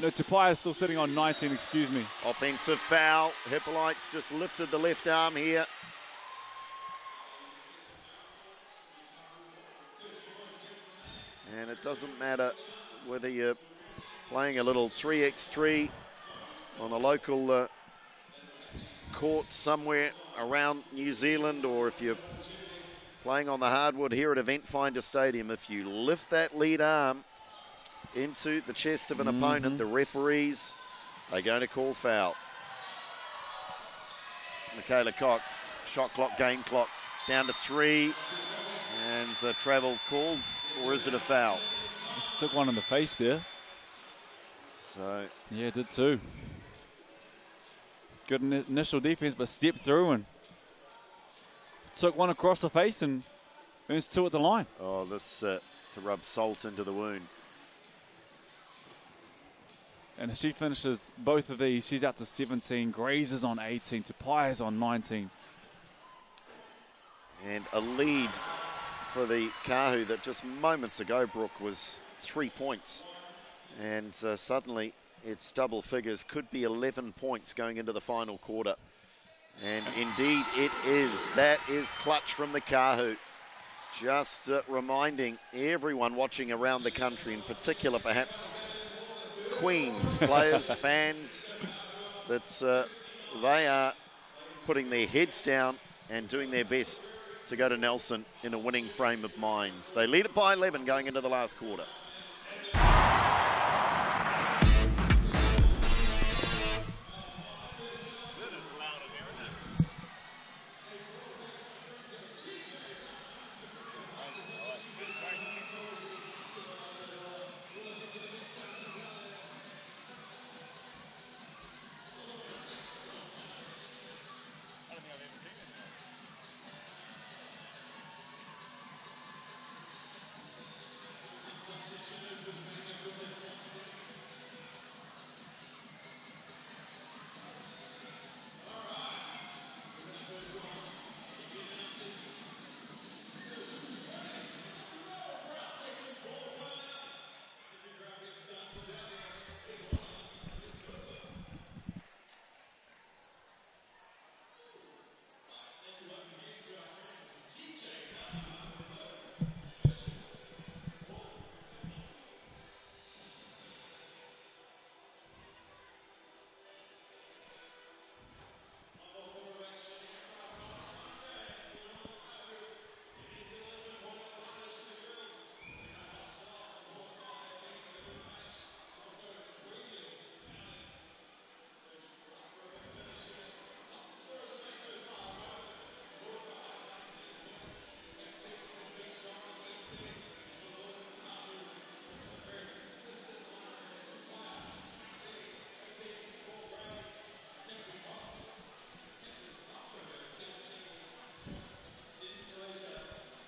No, Tupaia is still sitting on 19, excuse me. Offensive foul. Hippolyte's just lifted the left arm here. And it doesn't matter whether you're playing a little 3x3 on a local court somewhere around New Zealand, or if you're playing on the hardwood here at Eventfinda Stadium, if you lift that lead arm into the chest of an opponent, the referees are going to call foul. Michaela Cox. Shot clock, game clock, down to 3. And a travel called, or is it a foul? Just took one in the face there. So yeah, did too. Good initial defense, but stepped through and took one across the face and earns 2 at the line. Oh, this to rub salt into the wound. And if she finishes both of these, she's out to 17. Grays is on 18. Tauihi is on 19. And a lead for the Kahu that just moments ago, Brooke, was 3 points. And suddenly it's double figures, could be 11 points going into the final quarter. And indeed it is. That is clutch from the Kahu. Just reminding everyone watching around the country, in particular perhaps Queens players, fans, that they are putting their heads down and doing their best to go to Nelson in a winning frame of minds. They lead it by 11 going into the last quarter.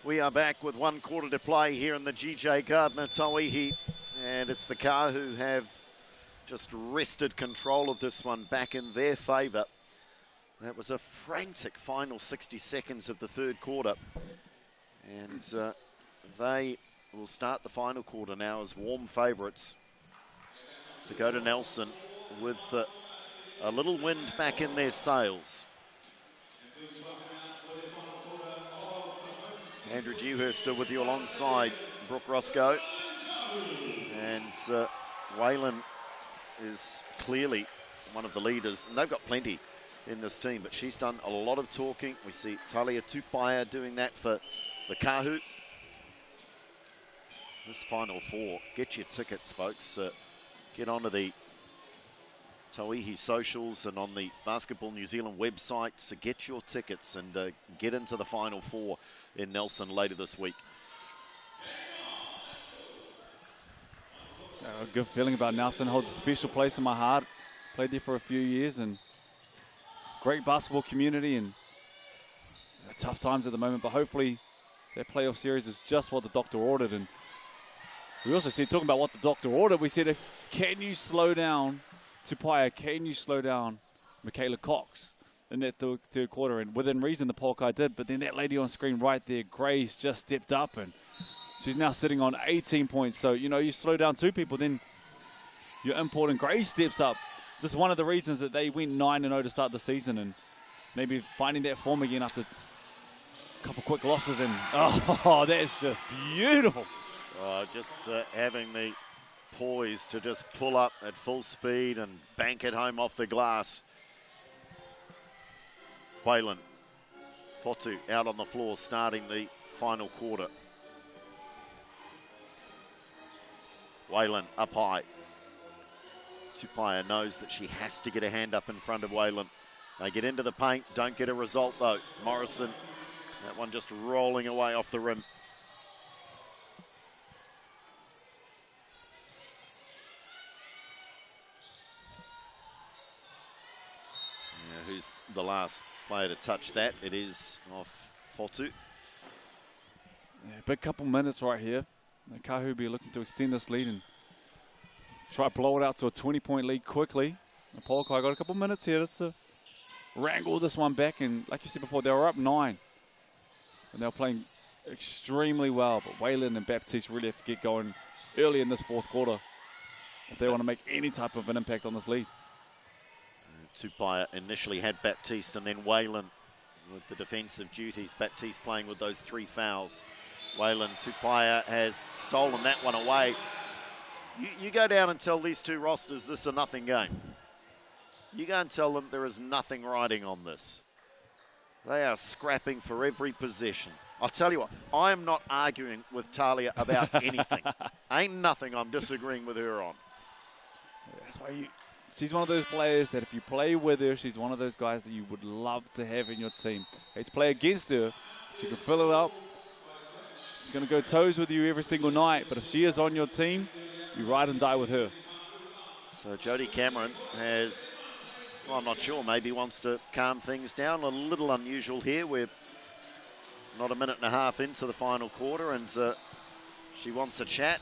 We are back with 1 quarter to play here in the GJ Gardner Tauihi, and it's the Kahu who have just wrested control of this one back in their favour. That was a frantic final 60 seconds of the 3rd quarter, and they will start the final quarter now as warm favourites to go to Nelson with a little wind back in their sails. Andrew Dewhurst with you alongside Brooke Roscoe. And Waylon is clearly one of the leaders, and they've got plenty in this team, but she's done a lot of talking. We see Talia Tupaya doing that for the Kahu. This Final Four, get your tickets, folks. Get onto the Tauihi socials and on the Basketball New Zealand website to get your tickets and get into the Final Four in Nelson later this week. A good feeling about Nelson. Holds a special place in my heart. Played there for a few years, and great basketball community, and tough times at the moment, but hopefully their playoff series is just what the doctor ordered. And we also said, talking about what the doctor ordered, we said, can you slow down Tupaya? Can you slow down Michaela Cox in that third quarter? And within reason, the Pouakai did, but then that lady on screen right there, Grace, just stepped up, and she's now sitting on 18 points. So, you know, you slow down 2 people, then your important Grace steps up. Just one of the reasons that they went 9-0 to start the season, and maybe finding that form again after a couple quick losses. And oh, that's just beautiful. Just having the poise to just pull up at full speed and bank it home off the glass. Waylon Fotu out on the floor starting the final quarter. Waylon up high. Tupaya knows that she has to get a hand up in front of Waylon They get into the paint, don't get a result though. Morrison, that one just rolling away off the rim. Yeah, who's the last player to touch that? It is off Fotu. Yeah, big couple minutes right here. Kahu be looking to extend this lead and try to blow it out to a 20-point lead quickly. And Pouakai got a couple minutes here just to wrangle this one back. And like you said before, they were up 9. And they were playing extremely well. But Wayland and Baptiste really have to get going early in this fourth quarter if they want to make any type of an impact on this lead. Tupaya initially had Baptiste and then Wayland with the defensive duties. Baptiste playing with those 3 fouls. Wayland, Tupaya has stolen that one away. You go down and tell these two rosters this is a nothing game. You go and tell them there is nothing riding on this. They are scrapping for every possession. I'll tell you what, I am not arguing with Talia about anything. Ain't nothing I'm disagreeing with her on. That's why she's one of those players that if you play with her, she's one of those guys that you would love to have in your team. Hate to play against her. She can fill it up. She's going to go toes with you every single night, but if she is on your team, you ride and die with her. So Jody Cameron has, well, I'm not sure, maybe wants to calm things down. A little unusual here. We're not a minute and a half into the final quarter, and she wants a chat.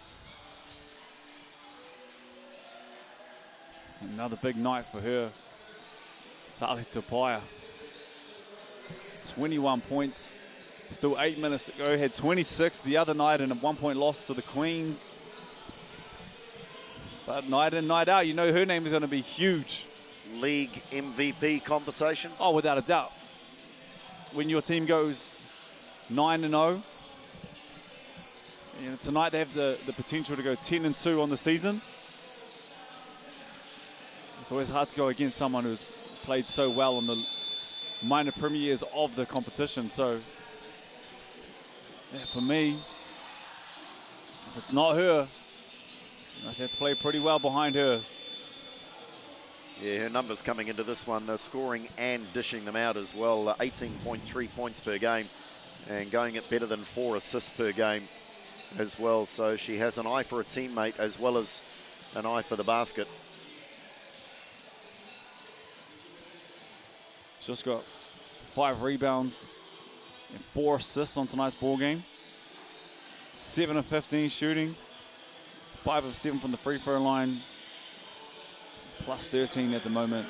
Another big night for her. Tali Tupaya. 21 points. Still 8 minutes to go. Had 26 the other night and a 1-point loss to the Queens. But night in, night out, you know her name is going to be huge. League MVP conversation? Oh, without a doubt. When your team goes 9-0, you know, tonight they have the potential to go 10-2 on the season. It's always hard to go against someone who's played so well in the minor premiers of the competition. So, yeah, for me, if it's not her, I have to play pretty well behind her. Yeah, her numbers coming into this one, scoring and dishing them out as well. 18.3 points per game and going at better than 4 assists per game as well. So she has an eye for a teammate as well as an eye for the basket. Just got 5 rebounds and 4 assists on tonight's ball game. 7 of 15 shooting, 5 of 7 from the free throw line, plus 13 at the moment.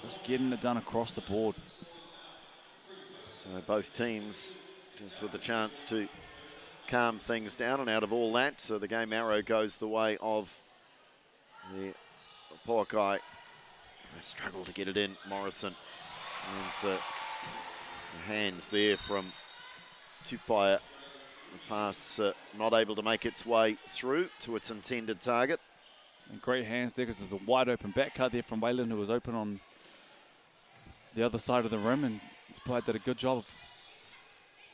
Just getting it done across the board. So both teams just with a chance to calm things down, and out of all that, so the game arrow goes the way of the Pouakai. They struggle to get it in, Morrison. And hands there from Tupaya. The pass not able to make its way through to its intended target. And great hands there because there's a wide open back cut there from Wayland, who was open on the other side of the rim, and Tupaya did a good job of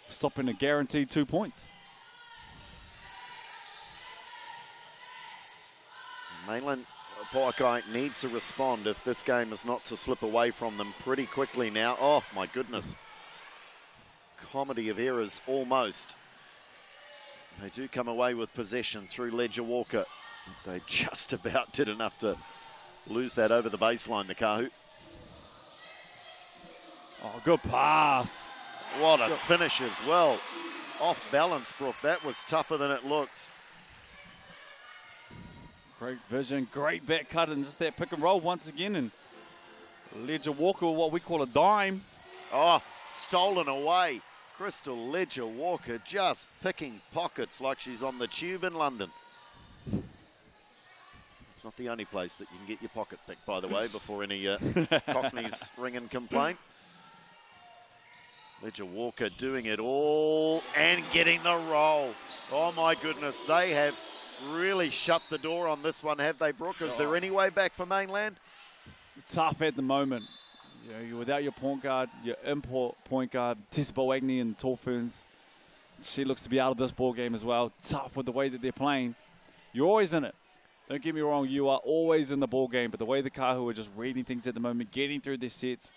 stopping a guaranteed 2 points. Mainland Pouakai need to respond if this game is not to slip away from them pretty quickly now. Oh my goodness. Comedy of errors almost. They do come away with possession through Ledger Walker. They just about did enough to lose that over the baseline, the Kahu. Oh, good pass. What a finish as well. Off balance, Brooke. That was tougher than it looked. Great vision, great back cut, and just that pick and roll once again. And Ledger Walker, what we call a dime. Oh, stolen away. Crystal Ledger Walker just picking pockets like she's on the tube in London. It's not the only place that you can get your pocket picked, by the way, before any Cockneys ring and complain. Ledger Walker doing it all and getting the roll. Oh my goodness, they have really shut the door on this one, have they, Brooke? Is there any way back for Mainland? Tough at the moment. You know, you're without your point guard, your import point guard, Tessa Boagni and Tall Ferns. She looks to be out of this ball game as well. Tough with the way that they're playing. You're always in it. Don't get me wrong, you are always in the ball game, but the way the Kahu are just reading things at the moment, getting through their sets,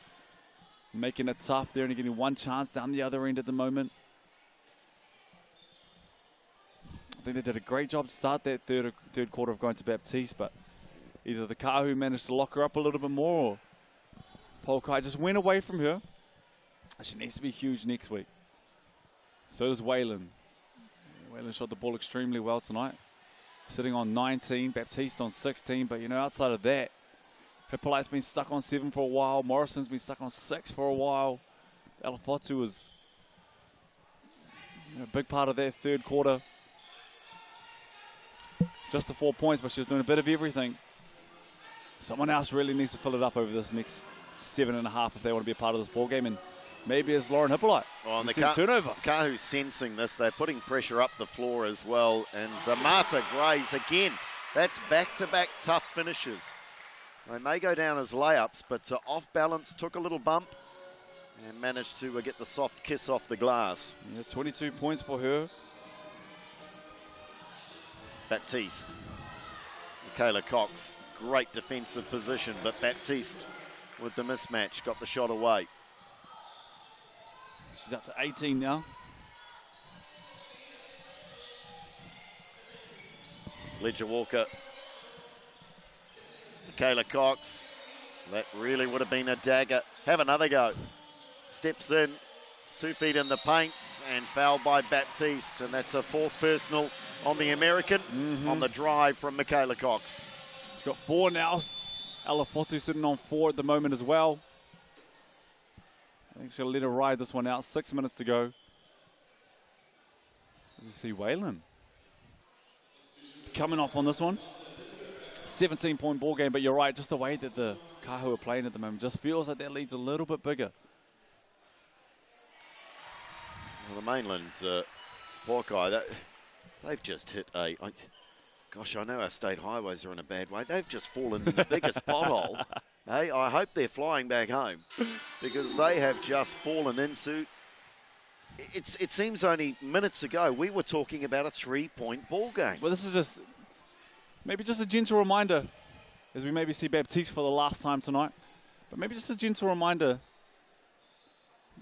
making it tough. They're only getting one chance down the other end at the moment. I think they did a great job to start that third quarter of going to Baptiste, but either the Kahu managed to lock her up a little bit more, or Pouakai just went away from her. She needs to be huge next week. So does Waylon. Waylon shot the ball extremely well tonight. Sitting on 19, Baptiste on 16, but you know, outside of that, Hippolyte's been stuck on 7 for a while. Morrison's been stuck on 6 for a while. Alafotu was a big part of that third quarter. Just the 4 points, but she was doing a bit of everything. Someone else really needs to fill it up over this next 7.5 if they want to be a part of this ball game, and maybe it's Lauren Hippolyte. Well, and the turnover. Kahu's sensing this. They're putting pressure up the floor as well. And Marta Grays, again, that's back-to-back tough finishes. They may go down as layups, but off balance, took a little bump and managed to get the soft kiss off the glass. Yeah, 22 points for her. Baptiste. Michaela Cox, great defensive position, but Baptiste with the mismatch, got the shot away. She's up to 18 now. Ledger Walker. Michaela Cox. That really would have been a dagger. Have another go. Steps in, 2 feet in the paints, and fouled by Baptiste. And that's a 4th personal on the American on the drive from Michaela Cox. She's got 4 now. Alafotu sitting on 4 at the moment as well. I think she'll let her ride this one out. 6 minutes to go. You see Waylon coming off on this one. 17-point ball game, but you're right, just the way that the Kahu are playing at the moment just feels like that lead's a little bit bigger. Well, the Mainland Pouakai, they've just hit gosh, I know our state highways are in a bad way. They've just fallen in the biggest pothole. Hey, I hope they're flying back home because they have just fallen into. It seems only minutes ago we were talking about a 3-point ball game. Well, this is just maybe just a gentle reminder as we maybe see Baptiste for the last time tonight. But maybe just a gentle reminder.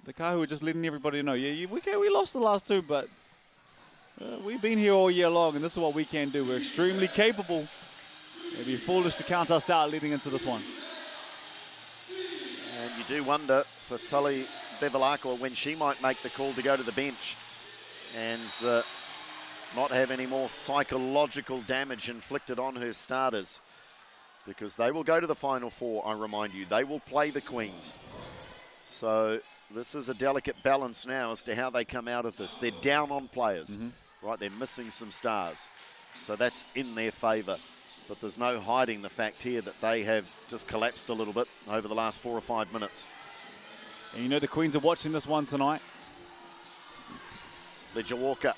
The Kahu are just letting everybody know, yeah, we lost the last 2, but we've been here all year long, and this is what we can do. We're extremely capable. It'd be foolish to count us out leading into this one. And you do wonder for Tully Bevilacqua when she might make the call to go to the bench and not have any more psychological damage inflicted on her starters, because they will go to the Final Four, I remind you. They will play the Queens. So this is a delicate balance now as to how they come out of this. They're down on players, right? They're missing some stars. So that's in their favour. But there's no hiding the fact here that they have just collapsed a little bit over the last 4 or 5 minutes. And you know the Queens are watching this one tonight. Ledger Walker,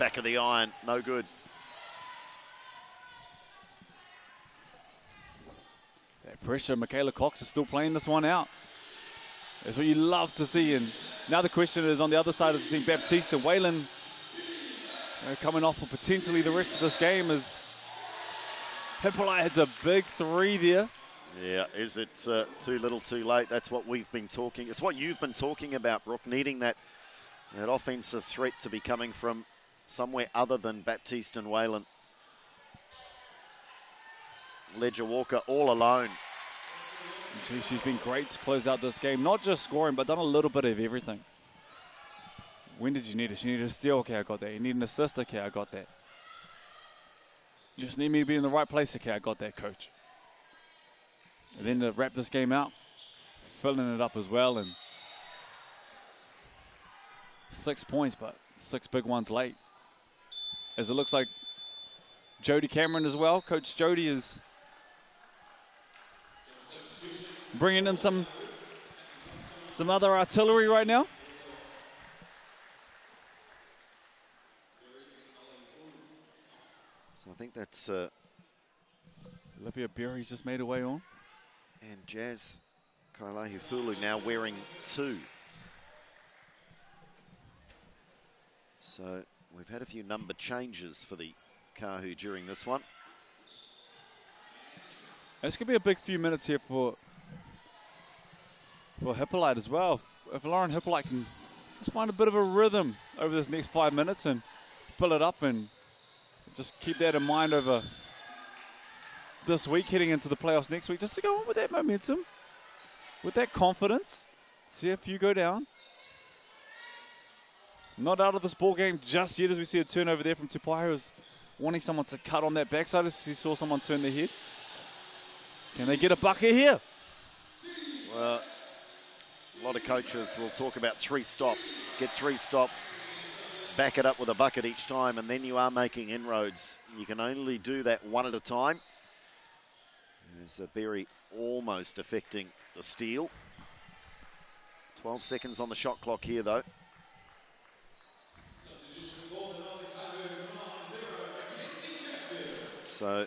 back of the iron, no good. That pressure, Michaela Cox is still playing this one out. That's what you love to see. And now the question is on the other side of the team, Baptiste and Waylon coming off for potentially the rest of this game as Hippolyte hits a big 3 there. Yeah, is it too little too late? That's what we've been talking. It's what you've been talking about, Brooke, needing that offensive threat to be coming from somewhere other than Baptiste and Waylon. Ledger Walker all alone. Gee, she's been great to close out this game. Not just scoring, but done a little bit of everything. When did you need it? She needed a steal. Okay, I got that. You need an assist. Okay, I got that. You just need me to be in the right place. Okay, I got that, coach. And then to wrap this game out, filling it up as well. And 6 points, but 6 big ones late. As it looks like Jody Cameron as well. Coach Jody is bringing in some other artillery right now. So I think that's Olivia Berry's just made her way on. And Jazz Kailahifulu now wearing 2. So we've had a few number changes for the Kahu during this one. It's going to be a big few minutes here for Hippolyte as well. If Lauren Hippolyte can just find a bit of a rhythm over this next 5 minutes and fill it up, and just keep that in mind over this week, heading into the playoffs next week, just to go on with that momentum, with that confidence. See a few go down. Not out of this ball game just yet, as we see a turnover there from Tauihi, who's wanting someone to cut on that backside as he saw someone turn their head. Can they get a bucket here? Well, a lot of coaches will talk about 3 stops. Get 3 stops, back it up with a bucket each time, and then you are making inroads. You can only do that one at a time. There's a berry almost affecting the steal. 12 seconds on the shot clock here, though. So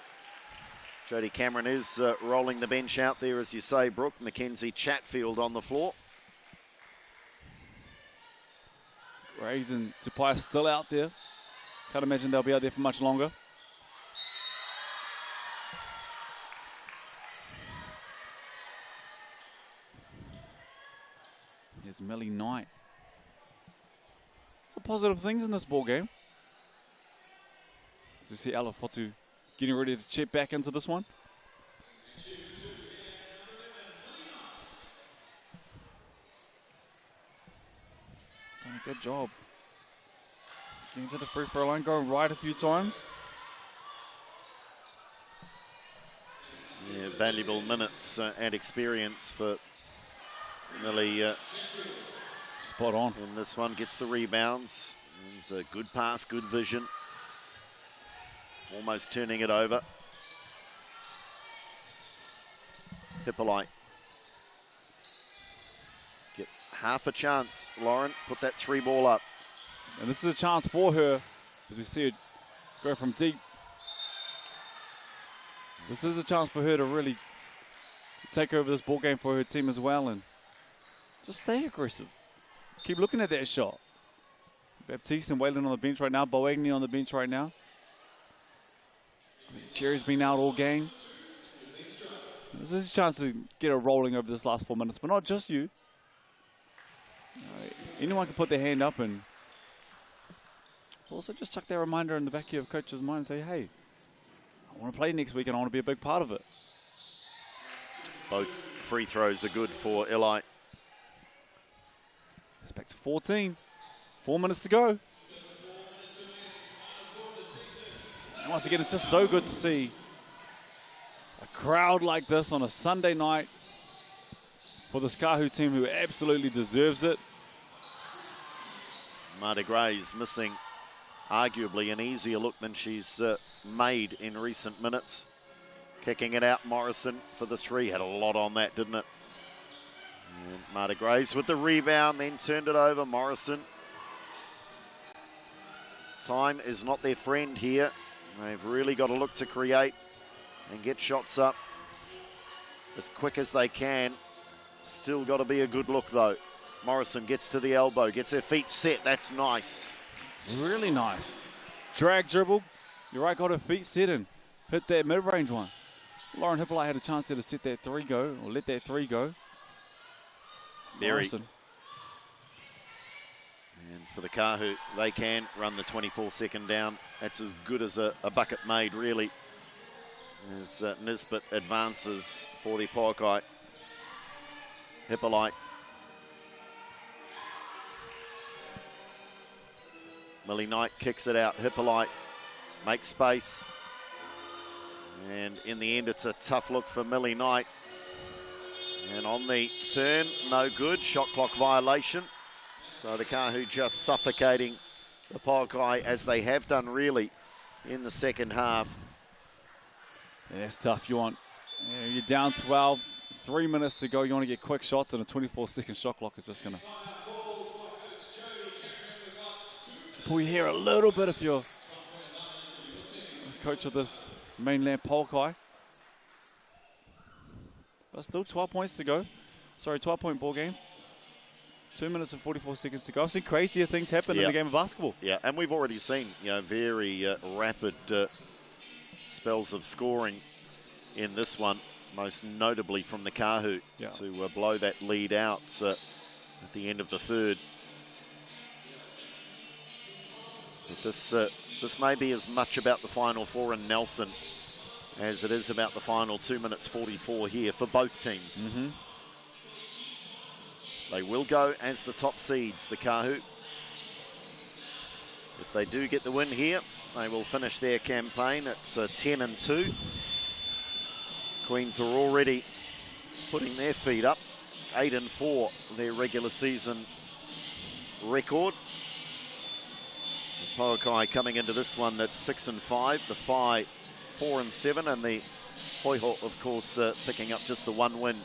Jodie Cameron is rolling the bench out there, as you say, Brooke. Mackenzie Chatfield on the floor. Grays and Tauihi still out there. Can't imagine they'll be out there for much longer. Here's Millie Knight. Some positive things in this ball game. As we see Alafotu getting ready to chip back into this one. Done a good job. Getting to the free throw line, going right a few times. Yeah, valuable minutes and experience for Millie. Spot on. In this one, gets the rebounds. It's a good pass, good vision. Almost turning it over. Hippolyte. Get half a chance, Lauren. Put that 3 ball up. And this is a chance for her, as we see it go from deep. This is a chance for her to really take over this ball game for her team as well, and just stay aggressive. Keep looking at that shot. Baptiste and Wayland on the bench right now. Boagni on the bench right now. Cherry's been out all game. This is a chance to get her rolling over this last 4 minutes, but not just you. Anyone can put their hand up, and also just chuck that reminder in the back of your coach's mind and say, hey, I want to play next week and I want to be a big part of it. Both free throws are good for Eli. It's back to 14. 4 minutes to go. And once again, it's just so good to see a crowd like this on a Sunday night for this Kahu team, who absolutely deserves it. Marta Gray's missing arguably an easier look than she's made in recent minutes. Kicking it out, Morrison for the 3. Had a lot on that, didn't it? And Marta Grays with the rebound, then turned it over. Morrison. Time is not their friend here. They've really got to look to create and get shots up as quick as they can. Still got to be a good look, though. Morrison gets to the elbow, gets her feet set. That's nice. Really nice. Drag dribble. You're right, got her feet set and hit that mid-range one. Lauren Hippolyte had a chance there to set that 3 go, or let that 3 go. Morrison. And for the Kahu, they can run the 24-second down. That's as good as a bucket made, really, as Nisbet advances for the Pouakai. Hippolyte. Millie Knight kicks it out. Hippolyte makes space. And in the end, it's a tough look for Millie Knight. And on the turn, no good. Shot clock violation. So the Kahu just suffocating the Pouakai, as they have done really in the second half. Yeah, it's tough. You're down 12, 3 minutes to go. You want to get quick shots, and a 24-second shot clock is just going to pull your hair a little bit if you're a coach of this Mainland Pouakai. But still 12 points to go. Sorry, 12-point ball game. 2 minutes and 44 seconds to go. I've seen crazier things happen in the game of basketball. Yeah, and we've already seen, very rapid spells of scoring in this one. most notably from the Kahu, to blow that lead out at the end of the third. But this may be as much about the Final Four in Nelson as it is about the final 2 minutes 44 here for both teams. They will go as the top seeds, the Kahu. If they do get the win here, they will finish their campaign at 10-2. Queens are already putting their feet up, 8-4, their regular season record. The Pouakai coming into this one at 6-5, the Phi 4-7, and the Hoiho, of course, picking up just the one win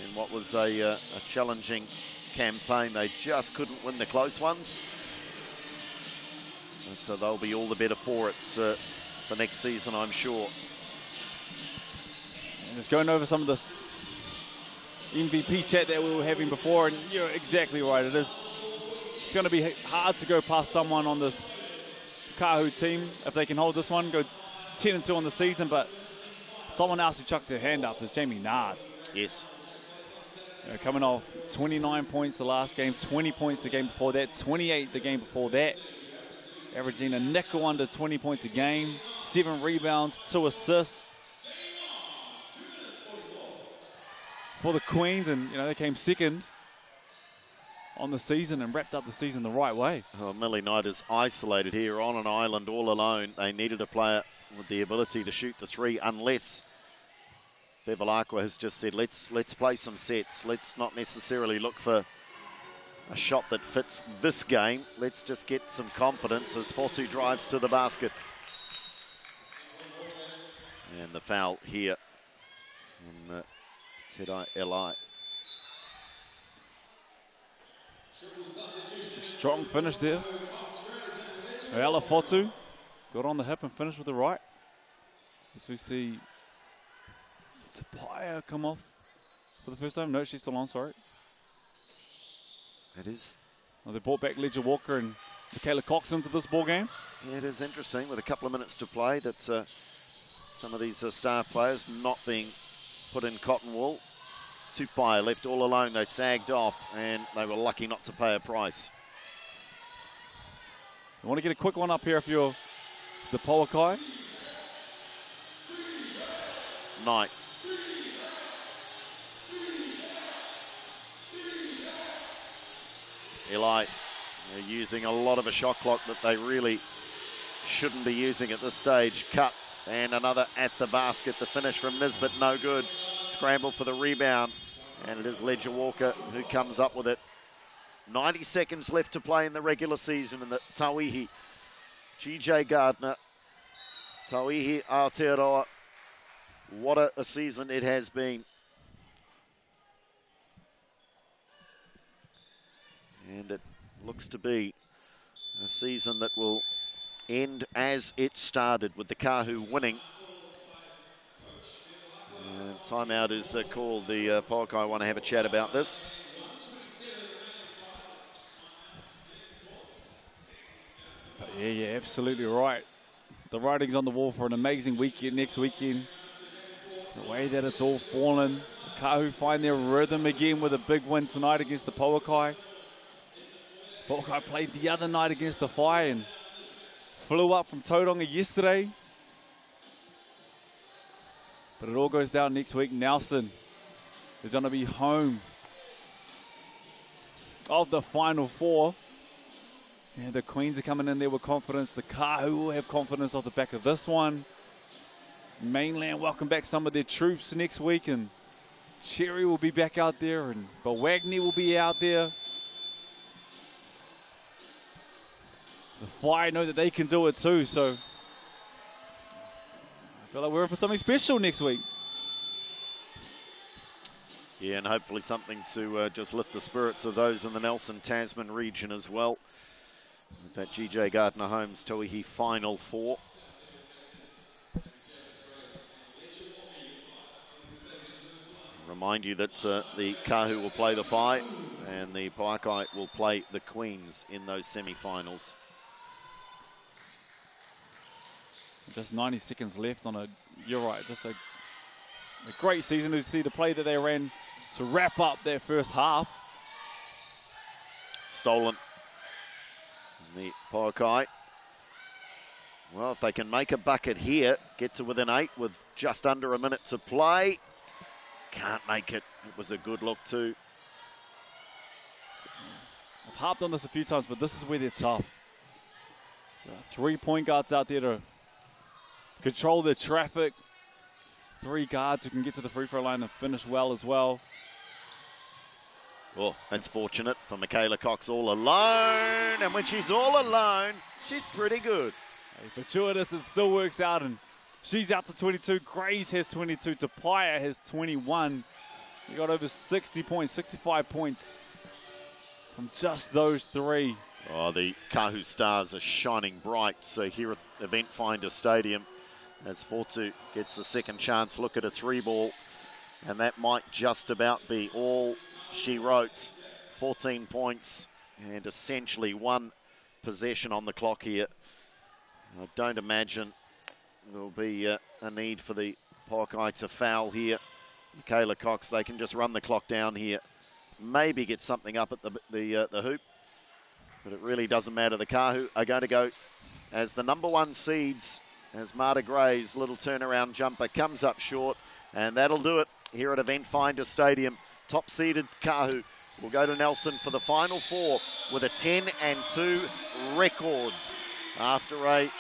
in what was a challenging campaign. They just couldn't win the close ones. And so they'll be all the better for it for next season, I'm sure. And just going over some of this MVP chat that we were having before, and you're exactly right. It's going to be hard to go past someone on this Kahu team if they can hold this one, go 10-2 on the season. But someone else who chucked their hand up is Jamie Nard. Yes. Coming off 29 points the last game, 20 points the game before that, 28 the game before that. Averaging a nickel under 20 points a game, 7 rebounds, 2 assists for the Queens, and they came second on the season and wrapped up the season the right way. Well, Millie Knight is isolated here on an island all alone. They needed a player with the ability to shoot the three, unless Bevilacqua has just said, let's play some sets. Let's not necessarily look for a shot that fits this game. Let's just get some confidence as Fotu drives to the basket. And the foul here on Tedai Eli. Strong finish there. Ayala Fotu got on the hip and finished with the right. As we see Tapaya come off for the first time. No, she's still on, sorry. It is. Well, they brought back Ledger Walker and Michaela Cox into this ball game. Yeah, it is interesting with a couple of minutes to play that some of these star players not being put in cotton wool. Tupaya left all alone. They sagged off and they were lucky not to pay a price. You want to get a quick one up here if you're the Pouakai. Knight. Eli, they're using a lot of a shot clock that they really shouldn't be using at this stage. Cut, and another at the basket. The finish from Nisbet, no good. Scramble for the rebound, and it is Ledger Walker who comes up with it. 90 seconds left to play in the regular season in the Tauihi. GJ Gardner, Tauihi Aotearoa. What a season it has been. And it looks to be a season that will end as it started, with the Kahu winning. Timeout is called. The Pouakai want to have a chat about this. Yeah, absolutely right. The writing's on the wall for an amazing weekend next weekend. The way that it's all fallen. The Kahu find their rhythm again with a big win tonight against the Pouakai. Pouakai played the other night against the Phi and flew up from Tauranga yesterday. But it all goes down next week. Nelson is going to be home of the Final Four. And the Queens are coming in there with confidence. The Kahu will have confidence off the back of this one. Mainland welcome back some of their troops next week, and Cherry will be back out there, and Bawagni will be out there. The Phi know that they can do it too, so I feel like we're in for something special next week. Yeah, and hopefully something to just lift the spirits of those in the Nelson Tasman region as well. With that GJ Gardner Holmes Tauihi Final Four. Remind you that the Kahu will play the Phi and the Pouakai will play the Queens in those semi-finals. Just 90 seconds left on a, you're right, just a A great season to see the play that they ran to wrap up their first half. Stolen. The Pouakai. Well, if they can make a bucket here, get to within 8 with just under a minute to play. Can't make it. It was a good look too. I've harped on this a few times, but this is where they're tough. There are 3 point guards out there to control the traffic. 3 guards who can get to the free throw line and finish well as well. Oh, that's fortunate for Michaela Cox all alone. And when she's all alone, she's pretty good. Hey, fortuitous, it still works out. And she's out to 22. Grays has 22. Tauihi has 21. We got over 60 points, 65 points from just those 3. Oh, the Kahu Stars are shining bright. So here at Eventfinda Stadium, as Fortu gets a second chance, look at a 3-ball. And that might just about be all she wrote. 14 points and essentially 1 possession on the clock here. I don't imagine there'll be a need for the Pouakai to foul here. Michaela Cox, they can just run the clock down here. Maybe get something up at the hoop. But it really doesn't matter. The Kahu are going to go as the number 1 seeds, as Marta Gray's little turnaround jumper comes up short. And that'll do it here at Eventfinda Stadium. Top-seeded Kahu will go to Nelson for the Final 4 with a 10-2 records after a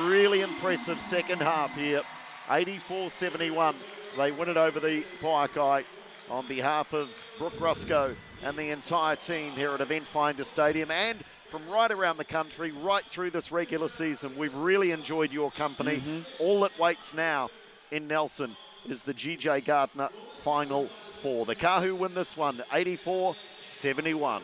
really impressive second half here. 84-71. They win it over the Pouakai on behalf of Brooke Roscoe and the entire team here at Eventfinda Stadium, and from right around the country, right through this regular season. We've really enjoyed your company. All that waits now in Nelson is the GJ Gardner Final 4. The Kahu win this one, 84-71.